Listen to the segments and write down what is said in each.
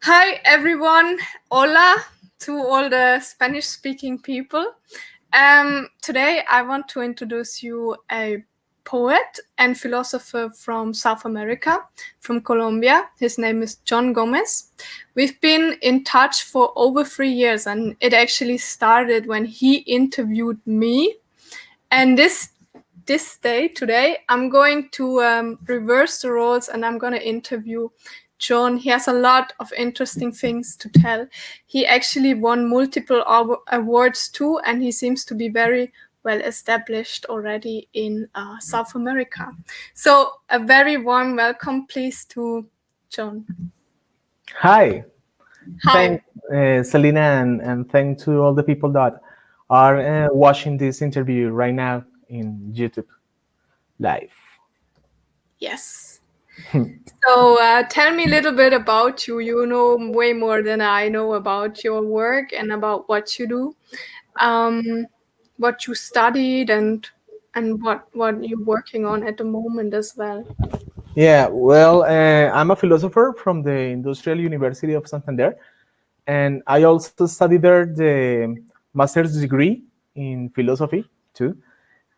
Hi everyone, hola to all the Spanish-speaking people. Today I want to introduce you a poet and philosopher from South America, from Colombia. His name is John Gómez. We've been in touch for over 3 years, and it actually started when he interviewed me. And today, I'm going to reverse the roles and I'm going to interview John. He has a lot of interesting things to tell. He actually won multiple awards too, and he seems to be very well established already in South America. So a very warm welcome, please, to John. Hi. Hi. Thanks, Selena, and thanks to all the people that are watching this interview right now in YouTube live. Yes. So tell me a little bit about you. You know way more than I know about your work and about what you do, what you studied, and what you're working on at the moment as well. Yeah, well, I'm a philosopher from the Industrial University of Santander, and I also studied there the master's degree in philosophy too.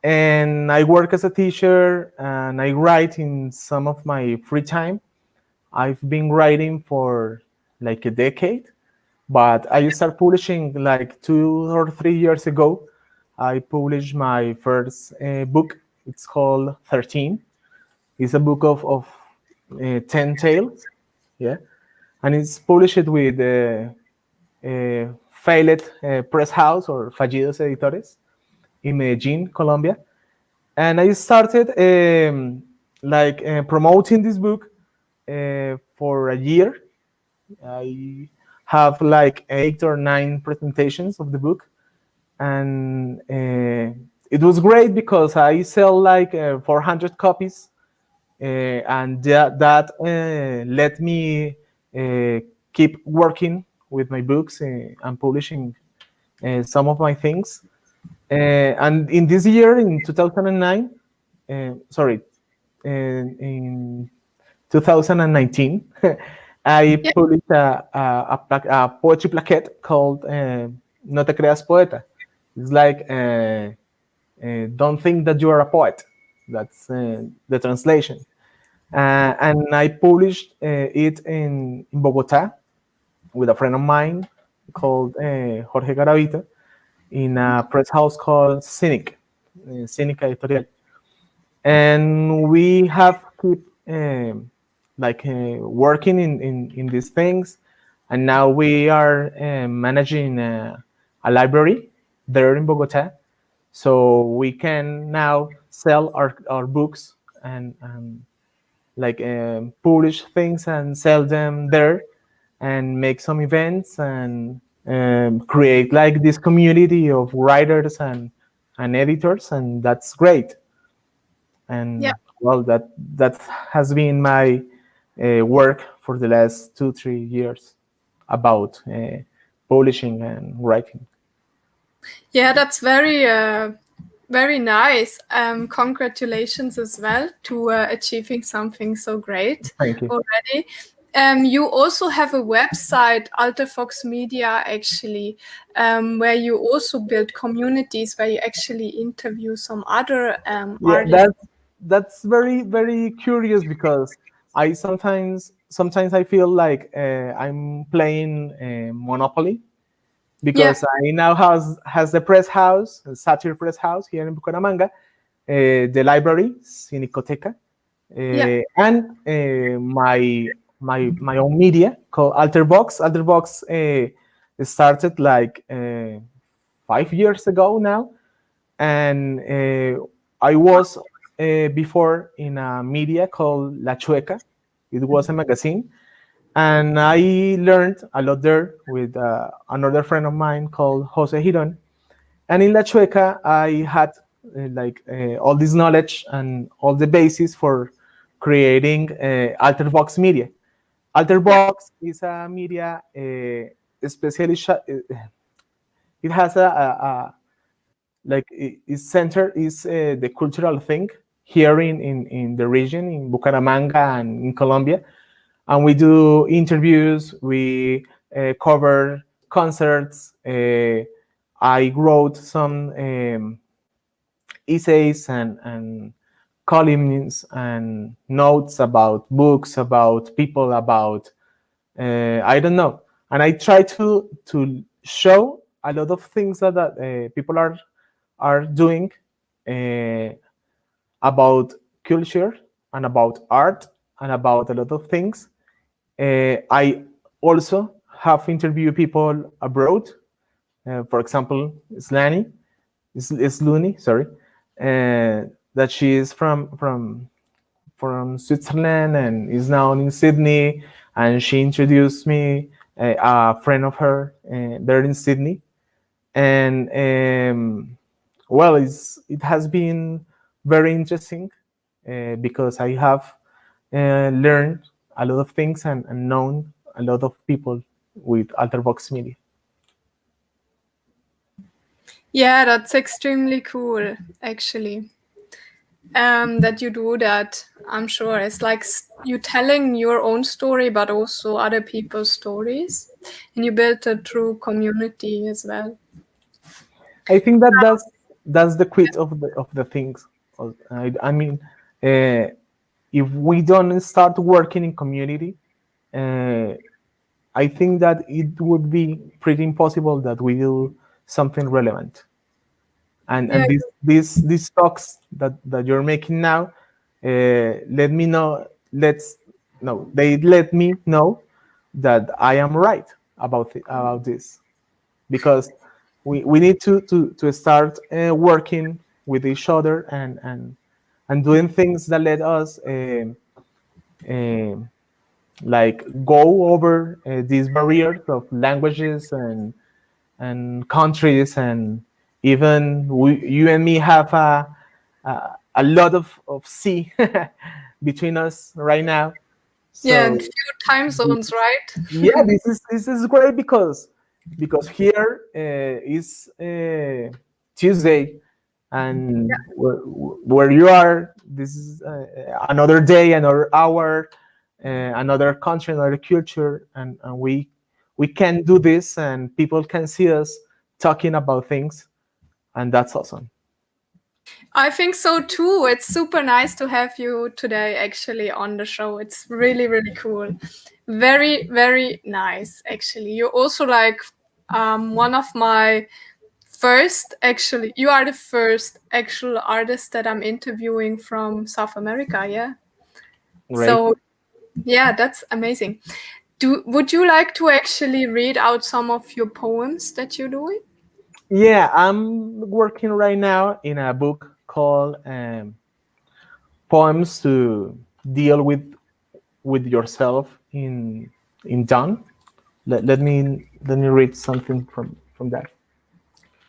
And I work as a teacher and I write in some of my free time. I've been writing for like a decade, but I started publishing like 2 or 3 years ago. I published my first book. It's called 13. It's a book of 10 tales, yeah, and it's published with failed press house or Fallidos Editores in Medellin, Colombia. And I started promoting this book for a year. I have like 8 or 9 presentations of the book, and it was great because I sell like 400 copies, and that let me keep working with my books and publishing some of my things. And in this year, in 2009, in 2019, I Yeah. published a poetry plaquette called No te creas poeta. It's like, don't think that you are a poet. That's the translation. And I published it in Bogota with a friend of mine called Jorge Garavito in a press house called Cinic Editorial. And we have keep working in these things, and now we are managing a library there in Bogota, so we can now sell our books and publish things and sell them there and make some events and create like this community of writers and editors, and that's great. And Yeah. well, that has been my work for the last 2-3 years about publishing and writing. Yeah, that's very nice. Congratulations as well to achieving something so great Thank you. already. You also have a website, Vox Media, actually, where you also build communities where you actually interview some other Yeah, artists. that's very curious because I sometimes I feel like I'm playing Monopoly, Yeah, because I now has the press house, the satire press house here in Bucaramanga, the library, Cinicoteca, yeah, and my own media called Altervox. Altervox started like 5 years ago now, and I was before in a media called La Chueca. It was a magazine, and I learned a lot there with another friend of mine called Jose Giron. And in La Chueca, I had all this knowledge and all the basis for creating Alter Vox Media. Alter yeah, Vox is a media, especially it has its center is the cultural thing here in the region in Bucaramanga and in Colombia. and we do interviews. We cover concerts. I wrote some essays and columns and notes about books, about people, about I don't know. And I try to show a lot of things that people are doing uh, about culture and about art and about a lot of things. I also have interviewed people abroad. For example, Sluni, sorry, that she is from Switzerland and is now in Sydney. And she introduced me a friend of her there in Sydney. And well, it has been very interesting because I have learned a lot of things and known a lot of people with Alter Vox Media. Yeah, that's extremely cool, actually. That you do that. I'm sure it's like you telling your own story, but also other people's stories, and you build a true community as well. I think that's the quid of the things. I mean, uh, if we don't start working in community, uh, I think that it would be pretty impossible that we do something relevant. Yeah, And these talks that you're making now, let me know. Let's no, they let me know that I am right about this, because we need to start working with each other and doing things that let us uh, like go over these barriers of languages and countries. And even you and me have a lot of sea between us right now. yeah, and So few time zones, yeah, right? this is great because here is Tuesday, and where you are, this is another day, another hour, another country, another culture, and we can do this, and people can see us talking about things, and that's awesome. I think so too. It's super nice to have you today actually on the show. It's really, really cool. Very, very nice, actually. You're also like one of my first, actually, you are the first actual artist that I'm interviewing from South America, yeah? Great. So, yeah, that's amazing. Would you like to actually read out some of your poems that you're doing? Yeah, I'm working right now in a book called poems to deal with yourself in John. Let me read something from that.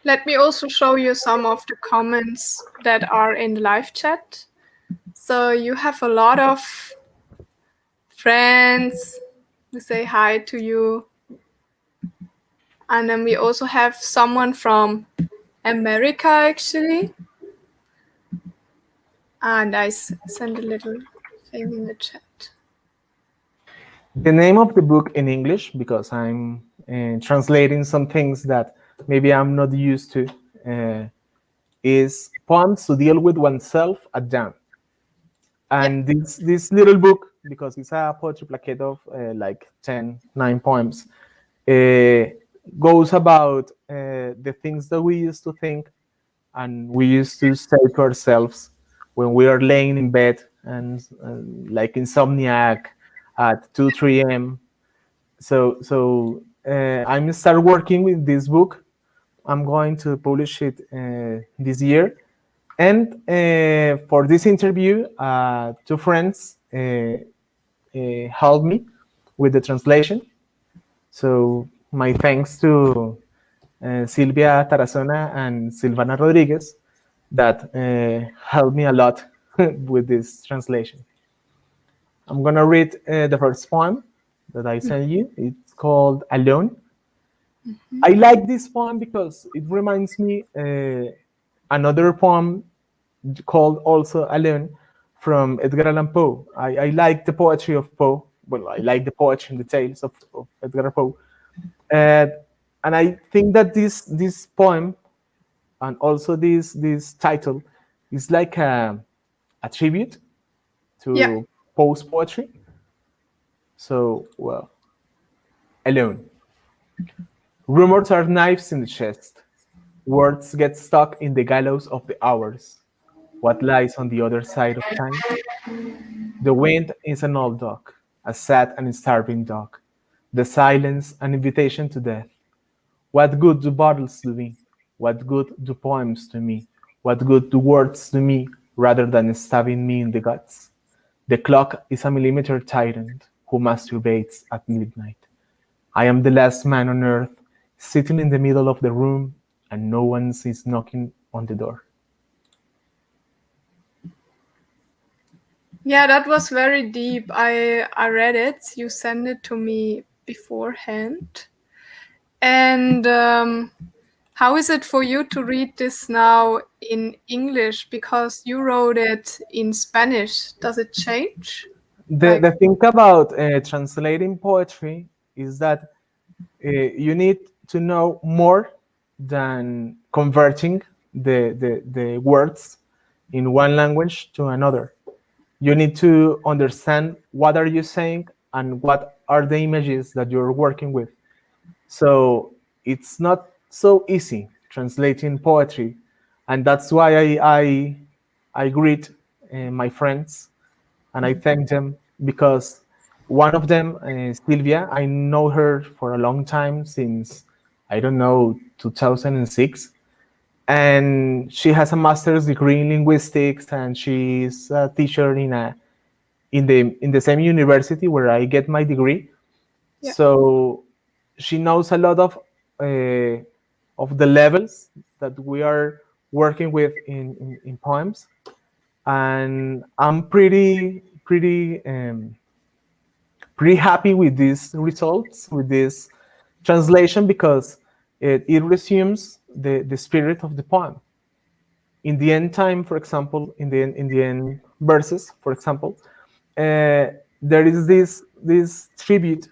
Let me also show you some of the comments that are in the live chat. So you have a lot of friends who say hi to you. And then we also have someone from America actually. And I send a little thing in the chat. The name of the book in English, because I'm translating some things that maybe I'm not used to, is Poems to Deal with Oneself at Jam. Yeah. And this little book, because it's a poetry plaquette of like 9 poems, uh, goes about the things that we used to think and we used to say to ourselves when we are laying in bed and like insomniac at 2 3 a.m. So I'm start working with this book. I'm going to publish it this year. And for this interview, two friends helped me with the translation. So my thanks to Silvia Tarazona and Silvana Rodriguez that helped me a lot with this translation. I'm gonna read the first poem that I sent you. It's called Alone. I like this poem because it reminds me another poem called also Alone from Edgar Allan Poe. I like the poetry of Poe. well, I like the poetry and the tales of Edgar Poe. Uh, and I think that this poem and also this title is like a tribute Yeah. to Poe's poetry. So, well, alone. Rumors are knives in the chest. Words get stuck in the gallows of the hours. What lies on the other side of time? The wind is an old dog, a sad and starving dog. The silence an invitation to death. What good do bottles do me? What good do poems to me? What good do words to me rather than stabbing me in the guts? The clock is a millimeter tyrant who masturbates at midnight. I am the last man on earth, sitting in the middle of the room, and no one is knocking on the door. Yeah, that was very deep. I read it. You sent it to me beforehand. And how is it for you to read this now in English? Because you wrote it in Spanish. Does it change? The thing about translating poetry is that you need to know more than converting the words in one language to another. You need to understand what are you saying and what are the images that you're working with. So it's not so easy translating poetry, and that's why I greet my friends and I thank them because one of them, Sylvia, I know her for a long time since I don't know 2006, and she has a master's degree in linguistics, and she's a teacher in the same university where I get my degree. Yeah. So she knows a lot of the levels that we are working with in poems, and I'm pretty happy with these results, with this translation, because it resumes the spirit of the poem. In the end time, for example, in the end verses, for example, there is this tribute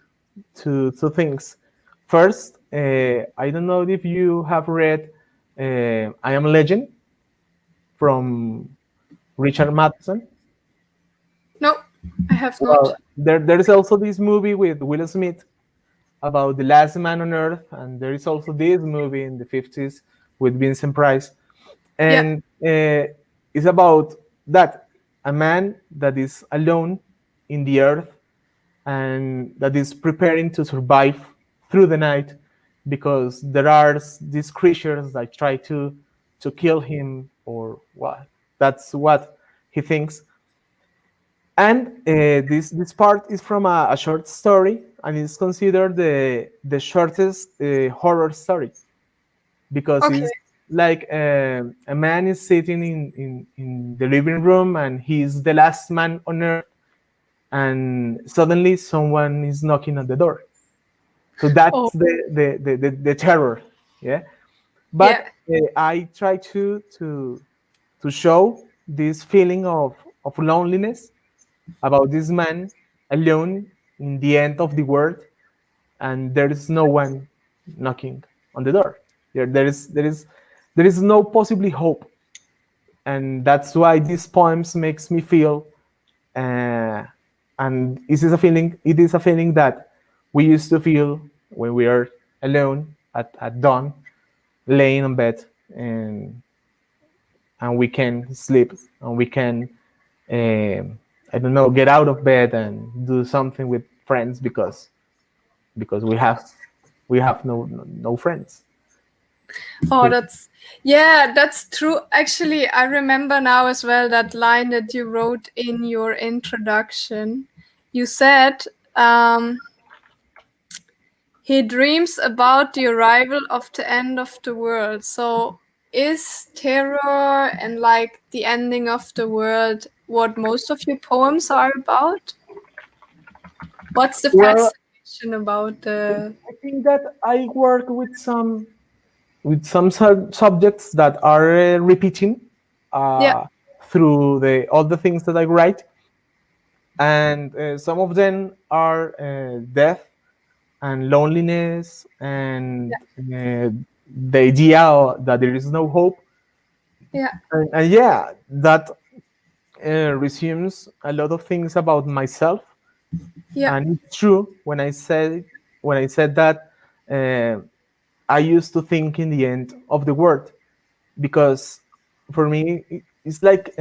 to things. First, I don't know if you have read I Am Legend from Richard Matheson. No, I have not. Well, there is also this movie with Will Smith about the last man on earth, and there is also this movie in the 50s with Vincent Price, Yeah. and it's about that a man that is alone in the earth and that is preparing to survive through the night because there are these creatures that try to kill him or what. That's what he thinks. And this part is from a short story, and it's considered the shortest horror story because Okay. it's like a man is sitting in the living room and he's the last man on earth, and suddenly someone is knocking at the door. So Oh, that's the terror, yeah. yeah. But I try to show this feeling of loneliness about this man alone in the end of the world, and there is no one knocking on the door. There is no possibly hope, and that's why these poems makes me feel. Uh, and It is a feeling that we used to feel when we are alone at dawn, laying on bed, and we can sleep and we can I don't know, get out of bed and do something with friends because we have no friends. Oh, that's true. Actually, I remember now as well that line that you wrote in your introduction. You said, he dreams about the arrival of the end of the world. So, is terror and like the ending of the world what most of your poems are about? What's the Well, fascination about the? I think that I work with some subjects that are repeating Yeah, uh, through all the things that I write. and some of them are death and loneliness and the idea that there is no hope. Yeah, And yeah, that resumes a lot of things about myself. yeah, And it's true when I said that uh, I used to think in the end of the word, because for me it's like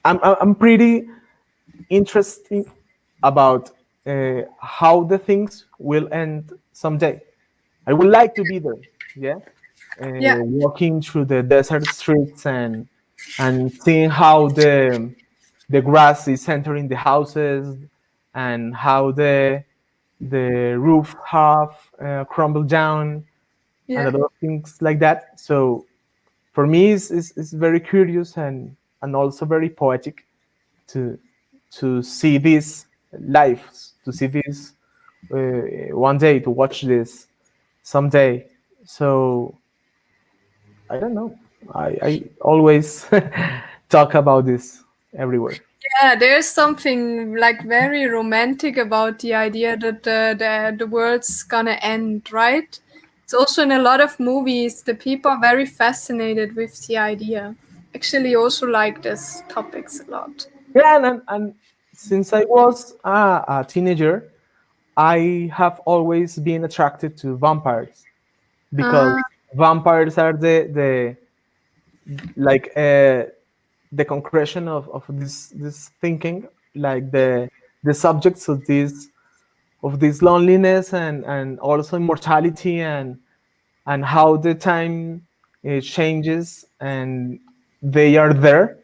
I'm pretty interested about how the things will end someday. I would like to be there, yeah, yeah, walking through the desert streets and seeing how the grass is entering the houses, and how the roof have crumbled down, and yeah, a lot of things like that. So for me, it's very curious and also very poetic to to see this live, to see this one day, to watch this someday. So I don't know. I always talk about this everywhere. yeah. There's something like very romantic about the idea that the world's gonna end, right? It's also in a lot of movies. The people are very fascinated with the idea. Actually, also like this topics a lot. Yeah, and since I was a teenager, I have always been attracted to vampires, because Ah, vampires are the like the concretion of this thinking, like the subjects of this loneliness and also immortality, and how the time changes, and they are there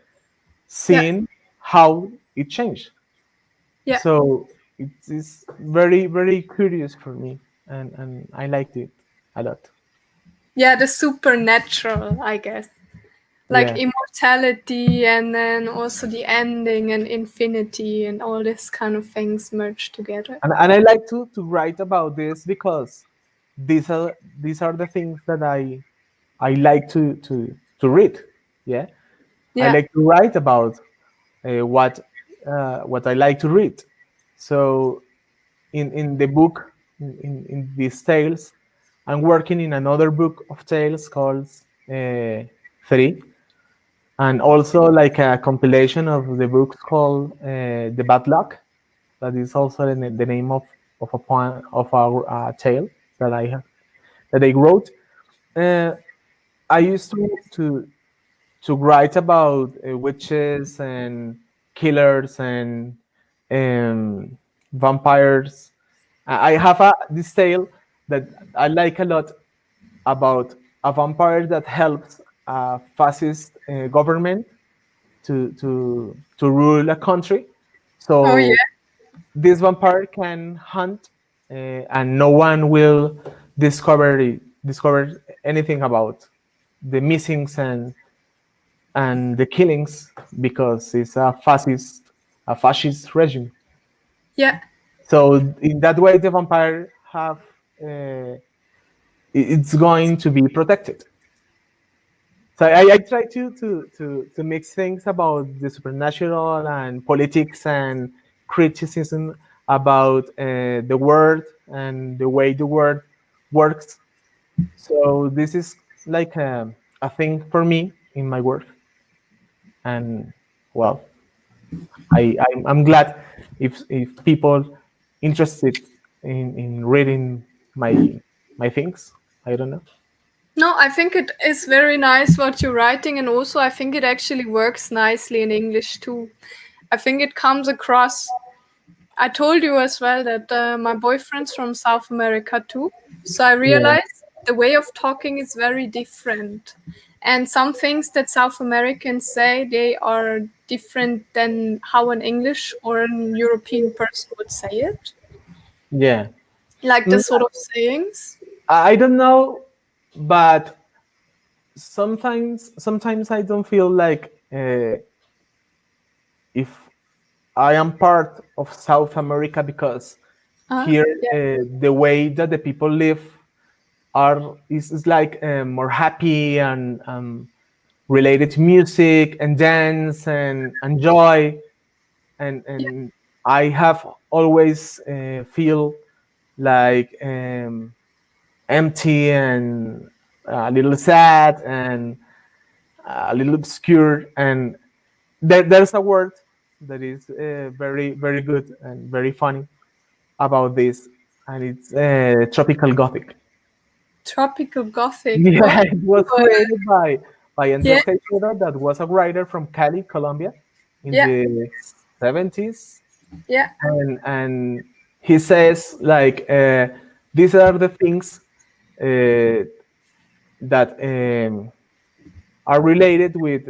yeah, seeing how it changed. yeah, So it is very very curious for me, and I liked it a lot. yeah. The supernatural, I guess. Like Yeah, immortality and then also the ending and infinity and all this kind of things merged together. and I like to write about this, because these are the things that I like to read. Yeah, I Yeah, like to write about what I like to read. So in the book, in these tales, I'm working in another book of tales called Three, and also like a compilation of the books called The Bad Luck. That is also the name of a poem of our tale that I wrote. Uh, I used to write about witches and killers and um, vampires. I have this tale that I like a lot, about a vampire that helps a fascist government to rule a country. oh yeah, So this vampire can hunt, and no one will discover anything about the missings and the killings, because it's a fascist regime. yeah, So in that way, the vampire have it's going to be protected. So I try to mix things about the supernatural and politics and criticism about the world and the way the world works. So this is like a thing for me in my work, and well, I'm glad if people interested in reading my things. I don't know. no, I think it is very nice what you're writing, and also I think it actually works nicely in English too. I think it comes across. I told you as well that my boyfriend's from South America too, so I Yeah, realized the way of talking is very different, and some things that South Americans say they are different than how an English or an European person would say it, yeah. like the Mm, sort of sayings. I don't know, but sometimes I don't feel like if I am part of South America, because here Yeah, the way that the people live is like more happy and related to music and dance and joy. Yeah. and I have always feel like empty and a little sad and a little obscure. And there's a word that is very very good and very funny about this, and it's tropical gothic. Tropical Gothic. Yeah, Okay. it was Well, created by yeah. Andres Teixeira, that was a writer from Cali, Colombia, in Yeah. the 70s. Yeah. And he says like these are the things uh, that are related with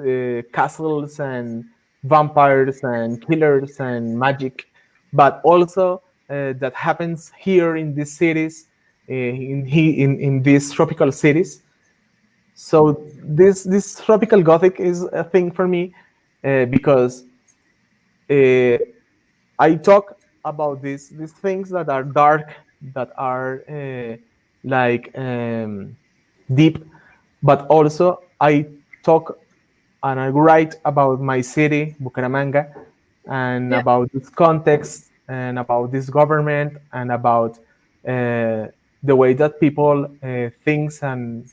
castles and vampires and killers and magic, but also that happens here in these cities, in these tropical cities. So this tropical gothic is a thing for me because uh, I talk about these things that are dark, that are like deep, but also I talk and I write about my city, Bucaramanga, and Yeah. about its context, and about this government, and about the way that people think and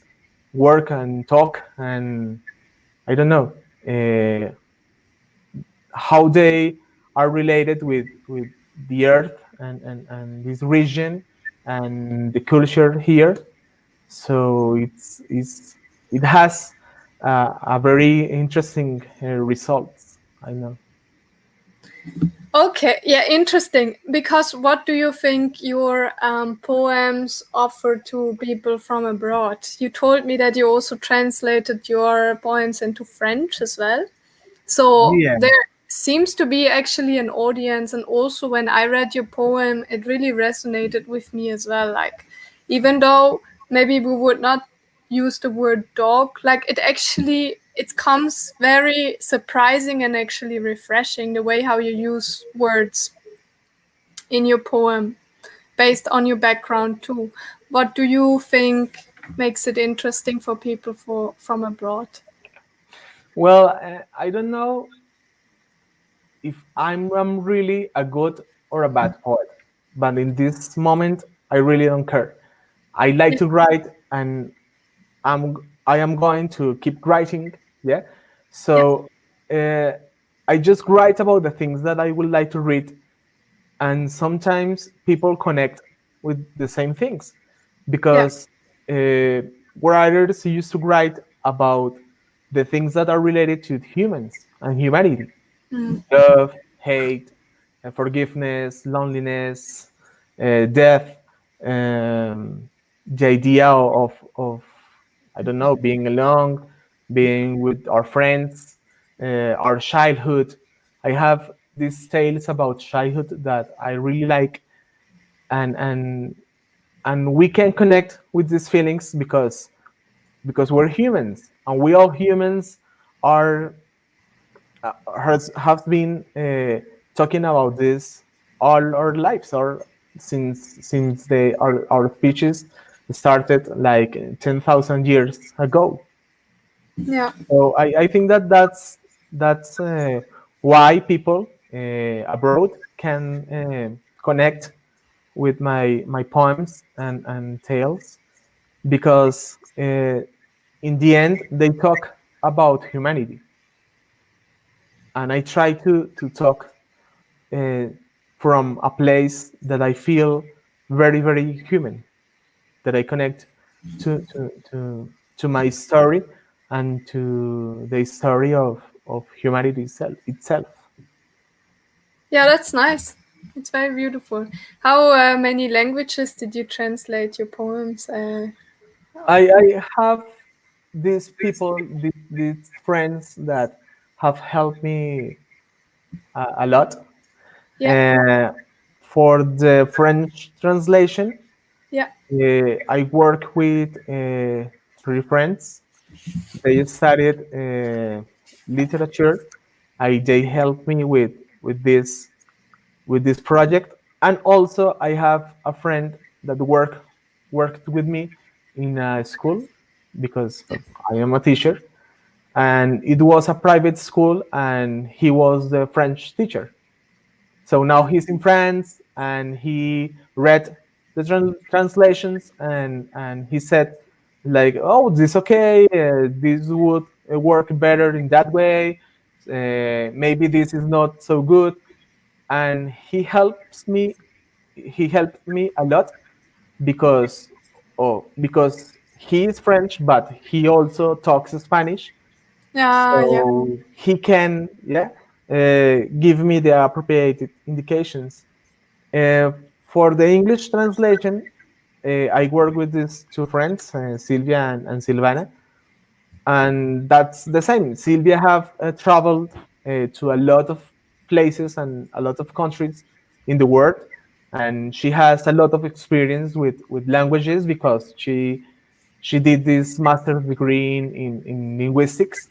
work and talk, and I don't know how they are related with the earth and this region and the culture here. So it has a very interesting results. I know. Okay, yeah, interesting. Because what do you think your poems offer to people from abroad? You told me that you also translated your poems into French as well. So Yeah. there seems to be actually an audience, and also when I read your poem, it really resonated with me as well. Like, even though maybe we would not use the word dog, like it comes very surprising and actually refreshing the way how you use words in your poem based on your background too. What do you think makes it interesting for people from abroad? Well, I don't know if I'm really a good or a bad poet, but in this moment, I really don't care. I like Yeah, to write, and I am going to keep writing. Yeah. yeah, So uh, I just write about the things that I would like to read, and sometimes people connect with the same things yeah. because writers used to write about the things that are related to humans and humanity: Mm. love, hate, forgiveness, loneliness, death, the idea of I don't know, being alone, being with our friends, our childhood. I have these tales about childhood that I really like, and and we can connect with these feelings because we're humans, and we all humans are has have been talking about this all our lives, or since our speeches started like 10,000 years ago. Yeah. So I think that that's why people abroad can connect with my poems and tales, because in the end they talk about humanity, and I try to talk uh, from a place that I feel very very human, that I connect to my story and to the story of humanity itself. Yeah, that's nice. It's very beautiful. How many languages did you translate your poems? I have these people, these friends that have helped me a lot. Yeah, Uh, for the French translation, yeah, I work with three friends. They studied literature. They helped me with this project, and also I have a friend that worked with me in a school, because I am a teacher, and it was a private school, and he was the French teacher. So now he's in France, and he read the translations, and he said like, oh, this okay, this would work better in that way, maybe this is not so good. And he helped me a lot because because he is French, but he also talks Spanish, Yeah, yeah, so he can, yeah, give me the appropriate indications. Uh, for the English translation, I work with these two friends, Sylvia and Silvana, and that's the same. Sylvia have traveled to a lot of places and a lot of countries in the world, and she has a lot of experience with languages because she did this master's degree in linguistics,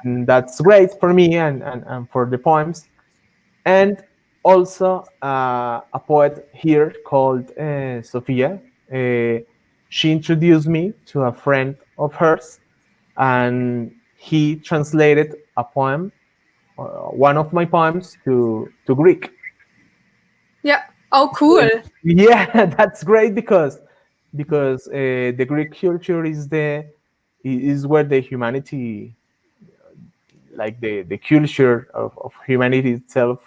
and that's great for me and for the poems. And also a poet here called Sofia. She introduced me to a friend of hers, and he translated a poem, one of my poems, to Greek. yeah. Oh, cool. Yeah, that's great because the Greek culture is where the humanity, like the culture of humanity itself,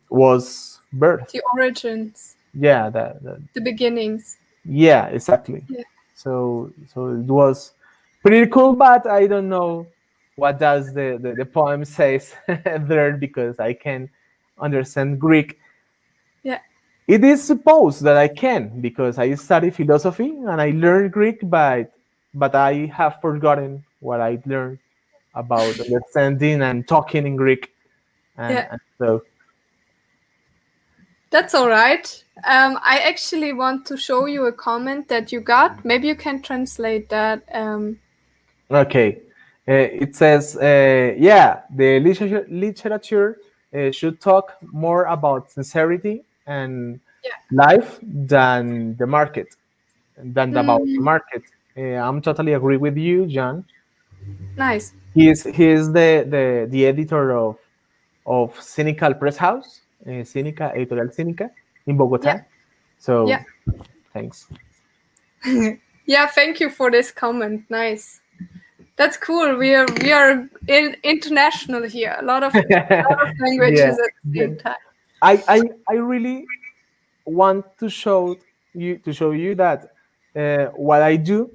was birth. The origins, Yeah, the beginnings. yeah, exactly. Yeah, So it was pretty cool, but I don't know what does the poem says there because I can understand Greek. yeah, It is supposed that I can because I study philosophy and I learned Greek, but I have forgotten what I learned about understanding and talking in Greek, yeah. and so That's all right. I actually want to show you a comment that you got. Maybe you can translate that. okay. It says, yeah, the literature should talk more about sincerity and Yeah. life than the market, than about the Mm, market. I'm totally agree with you, John. nice. He is the editor of Cynical Press House, Cinica Editorial Cinica in Yeah, Bogota. yeah, So thanks. yeah. Thank you for this comment. Nice. That's cool. We are international here. A lot of Yeah. languages at the same time. I really want to show you that what I do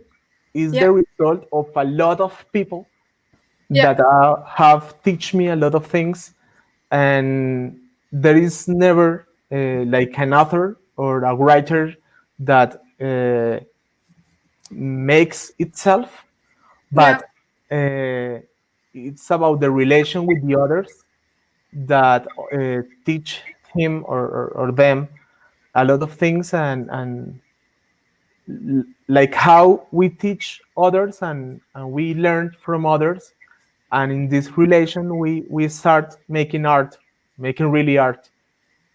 is Yeah, the result of a lot of people yeah, that have teach me a lot of things, and there is never like an author or a writer that makes itself, yeah, but it's about the relation with the others that teach him or them a lot of things, and like how we teach others and we learn from others, and in this relation we start making art, making really art,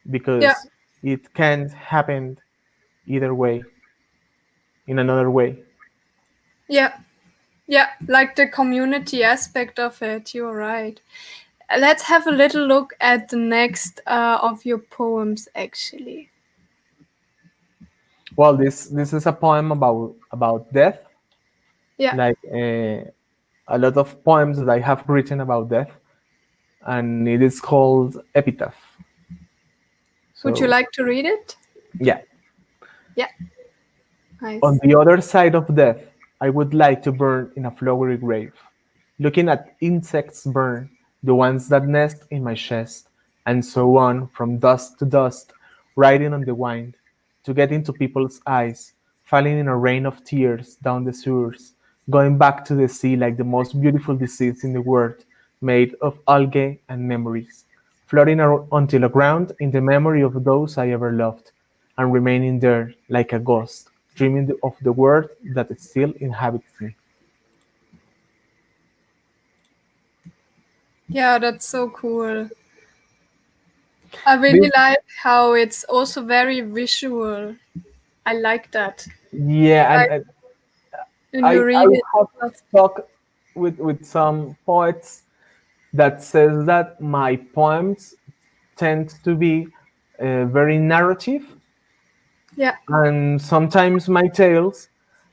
yeah, because it can't happen either way, in another way. yeah, yeah. Like the community aspect of it. You're right. Let's have a little look at the next of your poems, actually. Well, this is a poem about death, Yeah. like a lot of poems that I have written about death, and it is called Epitaph. Would you So like to read it? yeah. Yeah. On Nice. the other side of death, I would like to burn in a flowery grave, looking at insects burn, the ones that nest in my chest, and so on from dust to dust, riding on the wind, to get into people's eyes, falling in a rain of tears down the sewers, going back to the sea like the most beautiful disease in the world, made of algae and memories, floating until aground in the memory of those I ever loved, and remaining there like a ghost, dreaming of the world that still inhabits me. Yeah, that's so cool. I really This, like how it's also very visual. I like that. yeah, Like and when I you read it. have talked with some poets, that says that my poems tend to be very narrative, Yeah. and sometimes my tales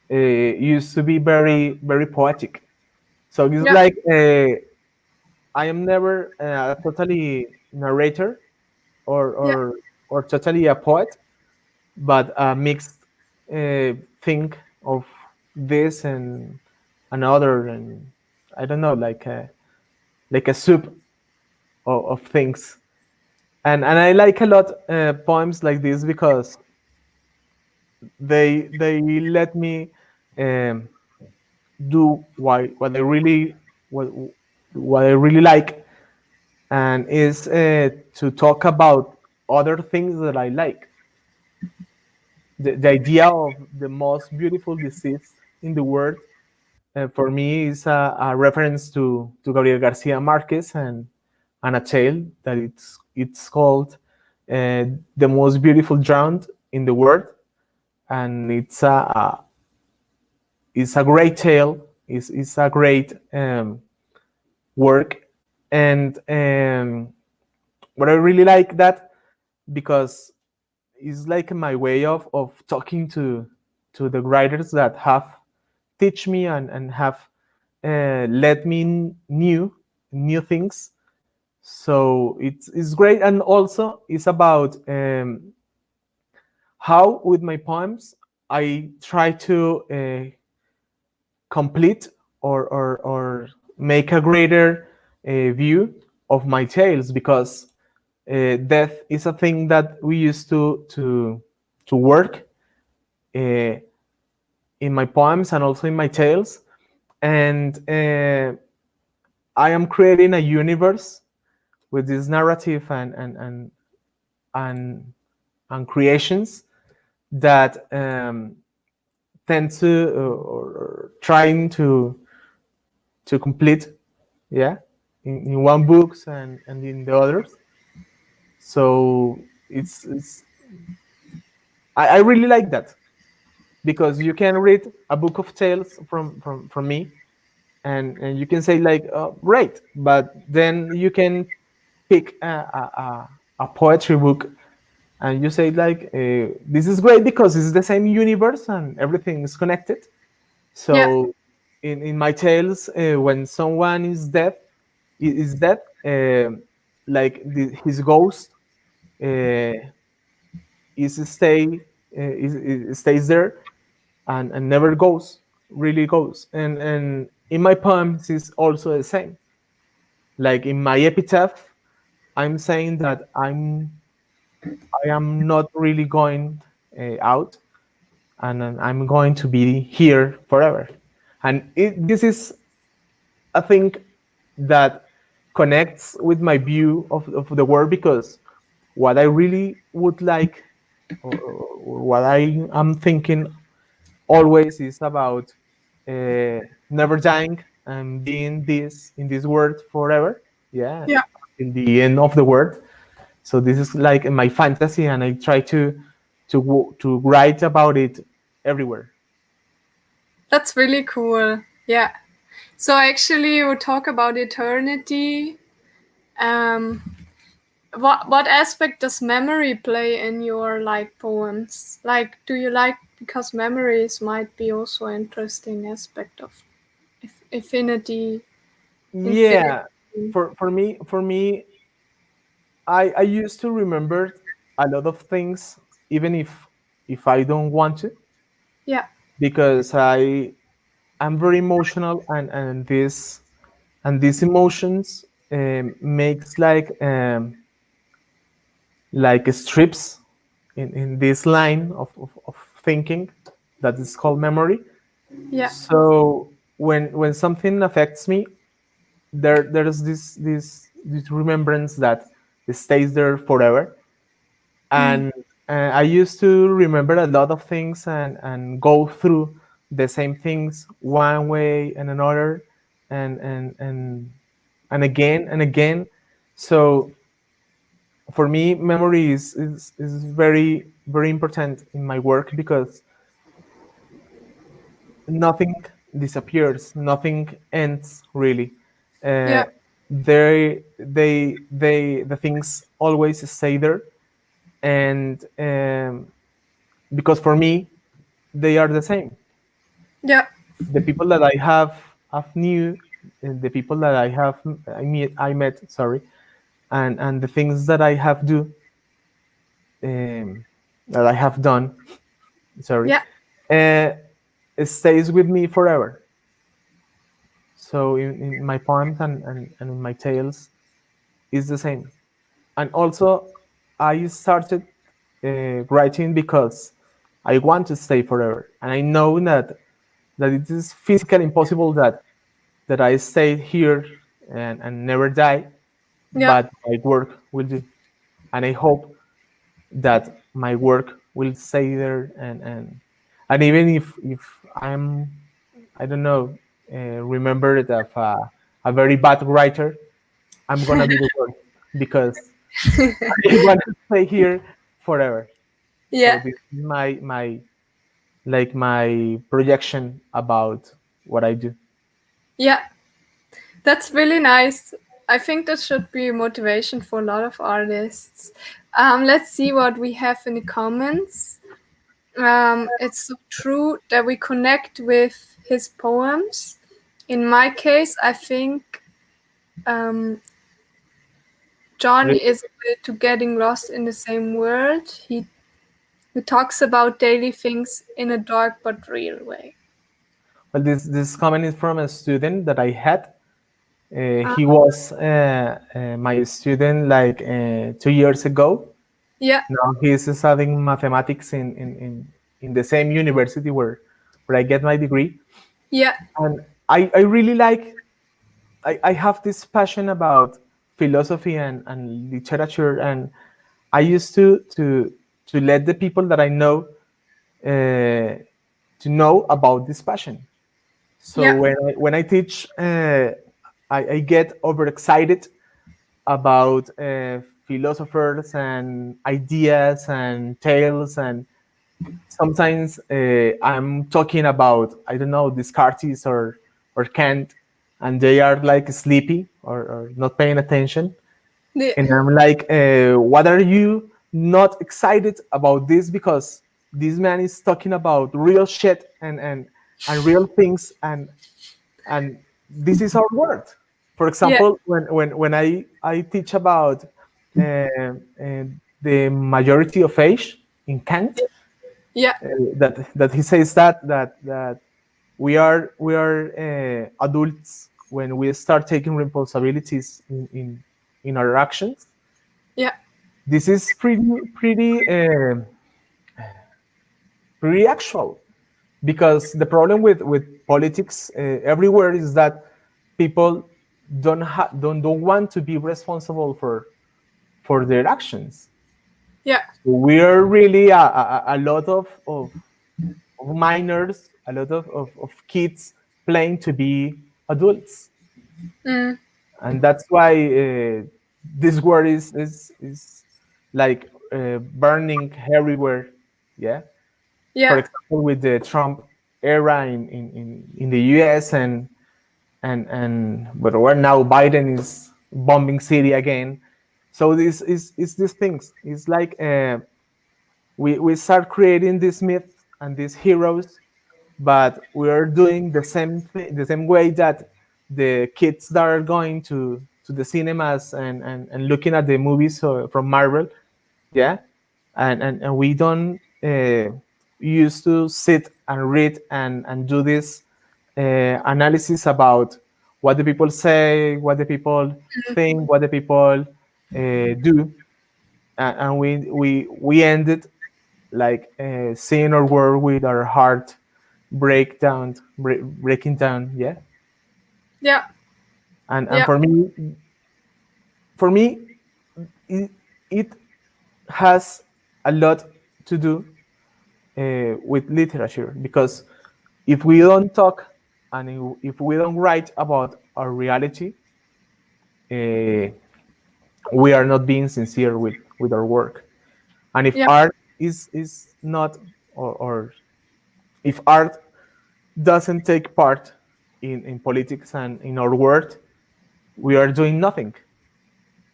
used to be very very poetic. So it's Yeah. like I am never a totally narrator or Yeah. or or totally a poet, but a mixed thing of this and another, and I don't know, like a soup of things. And I like a lot poems like this because they let me um, do what what I really like, and is to talk about other things that I like. The idea of the most beautiful disease in the world for me is a reference to Gabriel Garcia Marquez and a tale that it's called The Most Beautiful Drowned in the World, and it's a great tale. It's a great work, and what I really like that because it's like my way of talking to the writers that have teach me and have let me new things. So it's great, and also it's about how with my poems I try to complete or make a greater view of my tales, because death is a thing that we used to work uh, in my poems and also in my tales, and I am creating a universe with this narrative and, and creations that tend to or trying to complete, yeah, in one books and in the others. So it's I really like that because you can read a book of tales from me, and you can say like, oh, great, but then you can pick a poetry book and you say like, this is great because it's the same universe and everything is connected. Yeah. So in my tales, when someone is dead, like his ghost uh, is is stays there and never goes, really goes. And in my poems is also the same. Like in my epitaph, I'm saying that I am not really going out, and I'm going to be here forever. And this is a thing that connects with my view of the world, because what I really would like, or what I am thinking always, is about never dying and being this in this world forever. Yeah, Yeah. in the end of the world. So this is like my fantasy, and I try to write about it everywhere. That's really cool. Yeah. So actually, you talk about eternity. Um, what aspect does memory play in your like poems? Like, do you like, because memories might be also an interesting aspect of infinity, infinity. Yeah, for me, I used to remember a lot of things, even if I don't want to, Yeah. because I'm very emotional, and these emotions makes like strips in this line of thinking that is called memory. Yeah. So when something affects me, there's this remembrance that stays there forever. Mm. And I used to remember a lot of things and go through the same things one way and another, and again and again. So for me, memory is very very important in my work, because nothing disappears, nothing ends really. uh, Yeah. the things always stay there, and because for me they are the same. Yeah. The people that have knew, the people that I met, sorry, and the things that I have do, that I have done, sorry, Yeah. uh, it stays with me forever. So in my poems and in my tales is the same. And also, I started writing because I want to stay forever, and I know that it is physically impossible that I stay here and never die, Yeah. but my work will do, and I hope that my work will stay there, and even if I'm, I don't know, remembered of a very bad writer, I'm gonna be the worst because I want to stay here forever. So Yeah. this is my like my projection about what I do. Yeah. That's really nice. I think that should be motivation for a lot of artists. Let's see what we have in the comments. It's so true that we connect with his poems. In my case, I think um, John Really? is a bit to getting lost in the same world. He talks about daily things in a dark but real way. Well, this comment is from a student that I had. Uh, He was my student like 2 years ago. yeah, Now he's studying mathematics in the same university where I get my degree. yeah, And I really like, I have this passion about philosophy and literature, and I used to let the people that I know to know about this passion. So yeah, when I teach, I get overexcited about philosophers and ideas and tales, and sometimes I'm talking about, I don't know, Descartes or Kant, and they are like sleepy or not paying attention, the, and I'm like, what are you not excited about this? Because this man is talking about real shit and real things, and this is our word. For yeah, example, when I teach about the majority of age in Kant, yeah, that he says that we are adults when we start taking responsibilities in our actions. yeah, This is pretty actual, because the problem with politics everywhere is that people don't want to be responsible for their actions. yeah, So we are really a lot of minors, a lot of kids playing to be adults, mm, and that's why this word is like burning everywhere. Yeah. For yeah, example, with the Trump era in the US, and but where now Biden is bombing city again. So this is these things. It's like we start creating this myth and these heroes, but we are doing the same way that the kids that are going to the cinemas and looking at the movies from Marvel, yeah, and we don't used to sit and read and do this analysis about what the people say, what the people think, what the people do, and we ended like seeing our world with our heart breaking down, yeah. yeah, And yeah, for me it has a lot to do with literature, because if we don't talk and if we don't write about our reality, uh, we are not being sincere with our work. And if yeah, art is not, or if art doesn't take part in politics and in our world, we are doing nothing.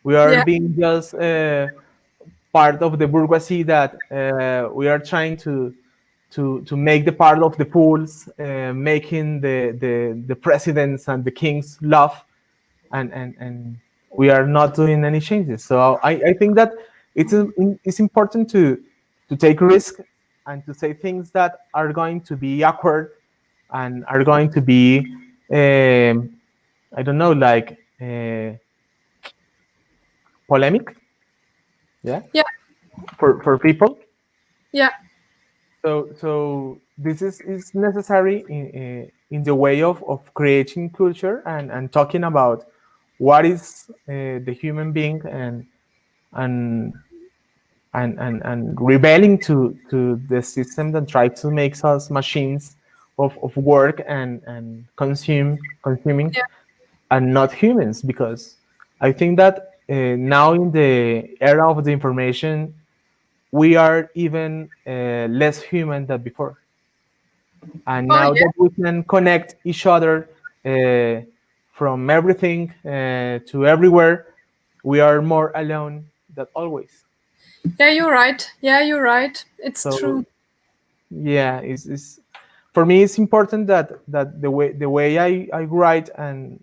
We are Yeah. being just part of the bourgeoisie that we are trying to make the part of the fools, making the presidents and the kings laugh, and we are not doing any changes. So I think that it's important to take risk and to say things that are going to be awkward and are going to be I don't know, like polemic, yeah, Yeah. for people. Yeah. So this is necessary in the way of creating culture and talking about what is the human being and and rebelling to the system that tries to make us machines of work and consuming Yeah. and not humans, because I think that now in the era of the information we are even less human than before. And Oh now yeah. that we can connect each other uh, from everything to everywhere, we are more alone than always. Yeah, you're right. Yeah, you're right. It's So true. yeah, it's for me it's important that the way I write and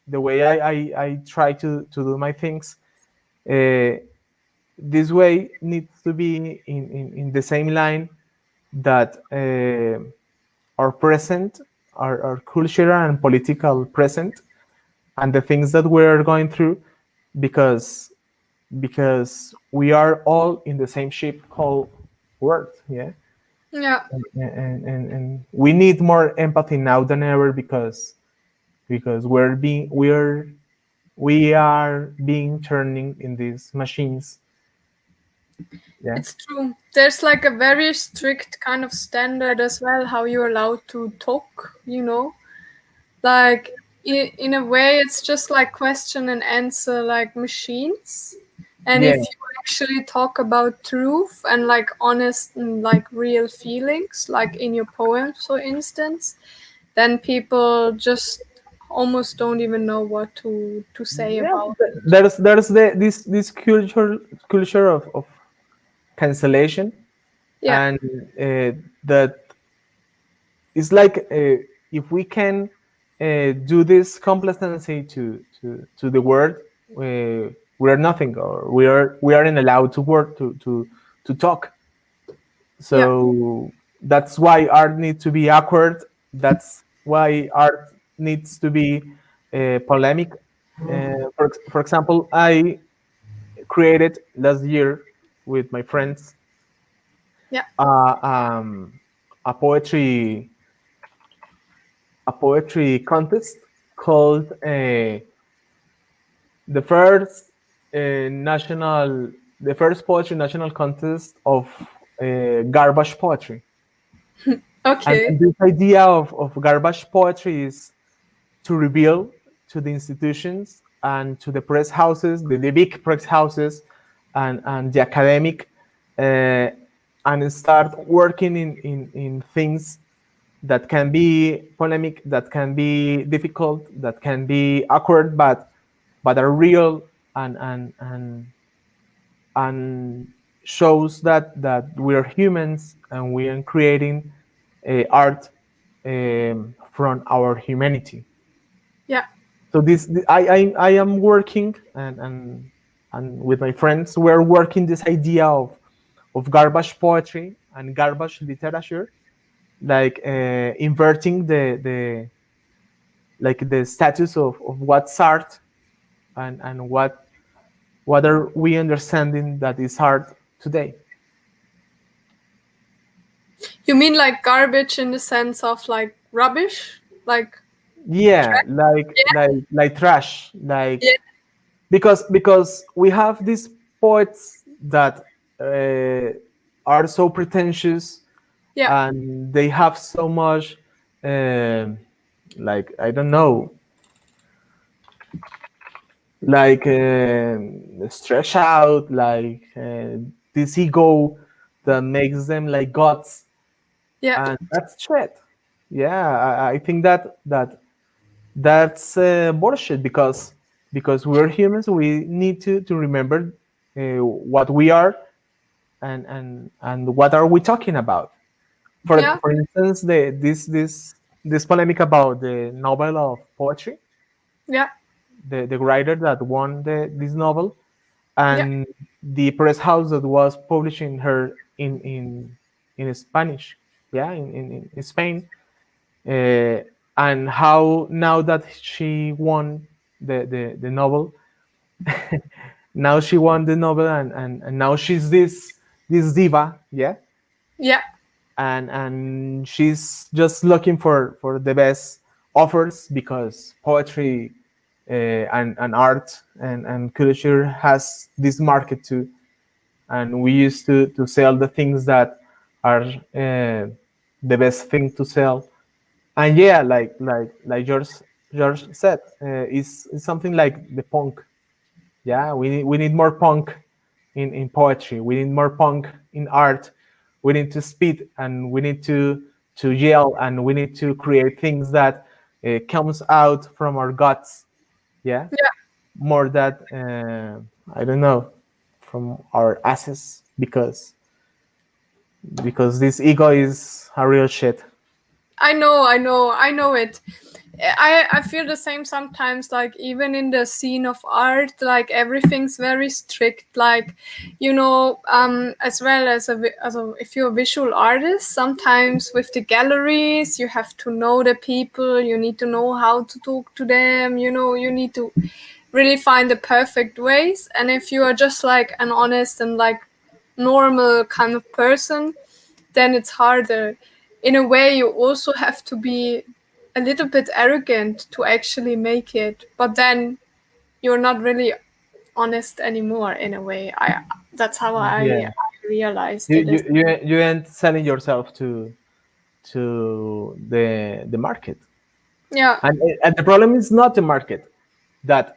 the way I try to do my things, uh, this way needs to be in the same line that our present, our cultural and political present, and the things that we're going through, because we are all in the same ship called world, yeah. Yeah. And we need more empathy now than ever, because we are being turning in these machines, yeah. It's true. There's like a very strict kind of standard as well how you're allowed to talk. Like in a way it's just like question and answer like machines. And Yeah, if you actually talk about truth and like honest and like real feelings, like in your poems for instance, then people just almost don't even know what to say yeah. about it. There's this culture of cancellation, Yeah. and that it's like if we can do this complacency to the word, we are nothing, or we aren't allowed to work to talk. Yeah. So that's why art needs to be awkward. That's why art needs to be polemic. For example, I created last year with my friends Yeah. uh, um, a poetry contest called the first national the first poetry national contest of garbage poetry. And Okay. this idea of garbage poetry is to reveal to the institutions and to the press houses, the big press houses, and the academic, uh, and start working in things that can be polemic, that can be difficult, that can be awkward, but are real, and shows that we are humans and we are creating art from our humanity. Yeah. So I am working, and with my friends we're working this idea of garbage poetry and garbage literature, like inverting the status of what's art, and what are we understanding that is art today. You mean like garbage in the sense of like rubbish? Like Yeah, trash? like trash, like, Yeah. because we have these poets that uh, are so pretentious, Yeah. and they have so much um like, I don't know, like stretch out, like this ego that makes them like gods, Yeah. and that's shit. Yeah, I think that's bullshit, because because we're humans. We need to remember what we are, and what are we talking about. Yeah, For instance, this polemic about the novel of poetry, yeah, the writer that won this novel, yeah, and the press house that was publishing her in Spanish, yeah, in Spain, uh, and how now that she won the novel, now she won the novel, and now she's this diva, yeah, yeah, and she's just looking for the best offers because poetry and art and culture has this market too, and we used to sell the things that are the best thing to sell. And yeah, like George said, it's something like the punk. Yeah, we need more punk in poetry. We need more punk in art. We need to speed, and we need to yell, and we need to create things that comes out from our guts. Yeah, yeah. more that I don't know, from our asses, because this ego is a real shit. I know it. I feel the same sometimes, like even in the scene of art, like everything's very strict, like, as well as if you're a visual artist, sometimes with the galleries you have to know the people, you need to know how to talk to them, you need to really find the perfect ways. And if you are just like an honest and like normal kind of person, then it's harder. In a way, you also have to be a little bit arrogant to actually make it, but then you're not really honest anymore. In a way, I that's how I Yeah, realized you it you is. you, you ain't selling yourself to the market, Yeah, and the problem is not the market, that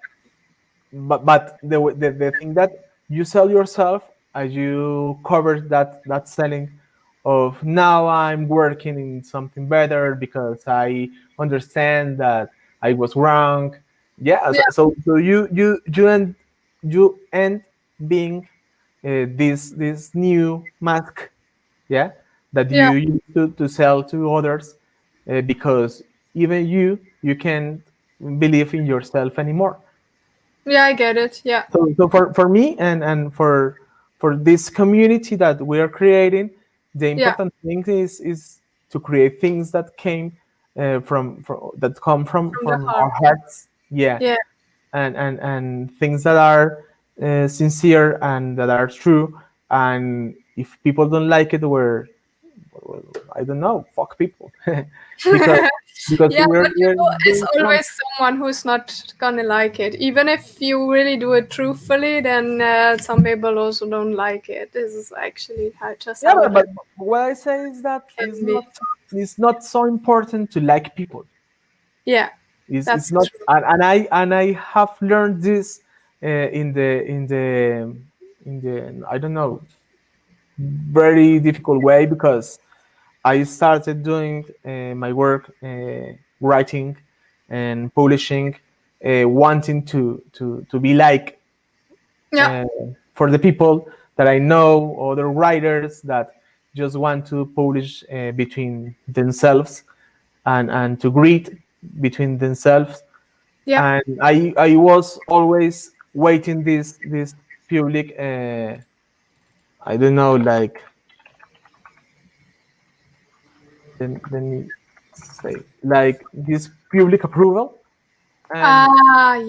but the thing that you sell yourself, as you cover that selling of, now I'm working in something better because I understand that I was wrong. Yeah, so yeah, you end being this new mask, yeah, that yeah, you use to sell to others, because even you can't believe in yourself anymore. yeah. I get it. Yeah, So for me, and for this community that we are creating, the yeah. important thing is to create things that came from that come From the from our heart. hearts, yeah, Yeah, and things that are sincere and that are true. And if people don't like it, well, I don't know, fuck people, because yeah. But we're there's doing something. always someone who's not gonna like it. Even if you really do it truthfully, then some people also don't like it. This is actually just Yeah, how it but what I say is that can be. it's not so important to like people. Yeah, It's that's not, true. and I have learned this in the I don't know, very difficult way, because I started doing my work, writing and publishing, wanting to be like, Yeah, uh, for the people that I know, other writers that just want to publish between themselves, and to greet between themselves. yeah. And I was always waiting this public, I don't know, like, let me say, like, this public approval. and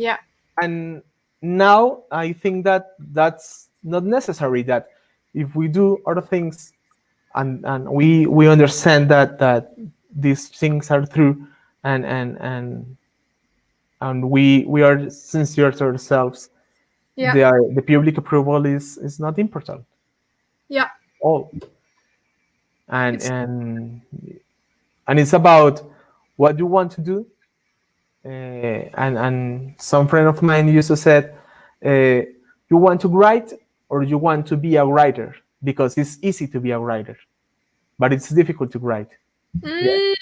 Yeah, and now I think that that's not necessary, that if we do other things, and we understand that these things are true, and we are sincere to ourselves, yeah, the public approval is not important yeah. all. and It's and and it's about what you want to do. And some friend of mine used to said, you want to write, or you want to be a writer, because it's easy to be a writer, but it's difficult to write. Yeah, mm,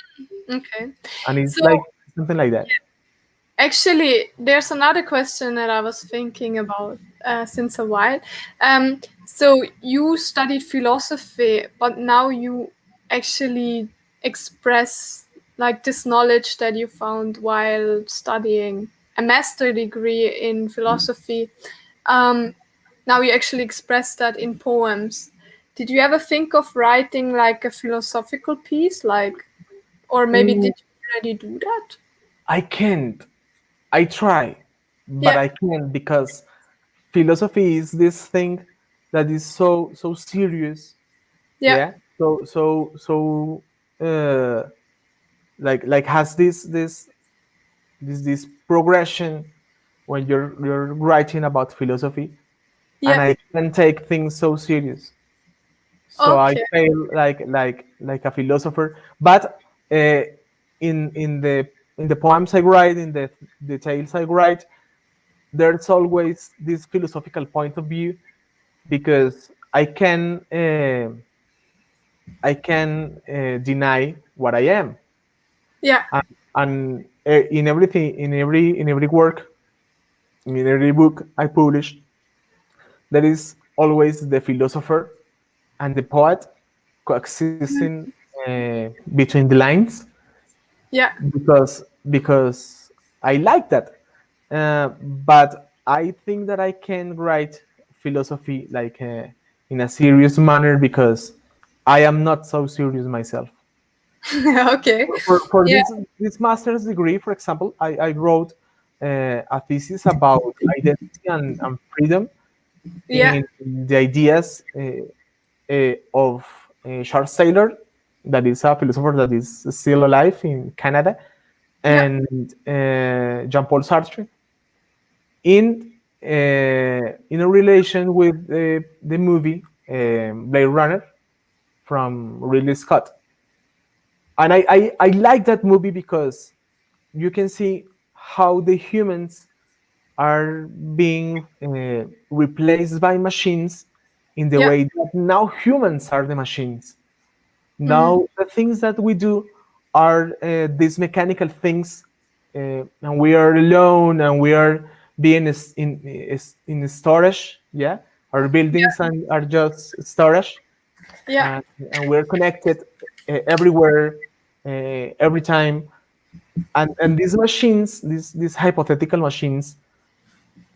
okay. and it's So like something like that. Actually, there's another question that I was thinking about since a while. So you studied philosophy, but now you actually express like this knowledge that you found while studying a master degree in philosophy. Um, Now you actually express that in poems. Did you ever think of writing like a philosophical piece, like, or maybe Mm, did you already do that? I can't. I try, but Yeah, I can't because philosophy is this thing that is so serious. yeah, Yeah. So uh, like has this progression when you're writing about philosophy, and yeah. I can take things so serious. So I Okay. feel like a philosopher, but uh, in the poems I write, in the tales I write, there's always this philosophical point of view because I can deny what I am, Yeah. and in everything, in every work, in every book I publish, there is always the philosopher and the poet coexisting between the lines, Yeah. because I like that. But I think that I can write philosophy like in a serious manner because I am not so serious myself. Okay. For Yeah. this master's degree, for example, I wrote a thesis about identity and freedom Yeah. in the ideas of Charles Taylor, that is a philosopher that is still alive in Canada, Yeah. and Jean-Paul Sartre, in in a relation with the movie Blade Runner from Ridley Scott. And I like that movie because you can see how the humans are being replaced by machines in the Yeah. way that now humans are the machines. Mm. Now, the things that we do are these mechanical things, and we are alone, and we are being in storage. Yeah, our buildings are just storage, Yeah. and we're connected everywhere, every time. And these machines, these hypothetical machines,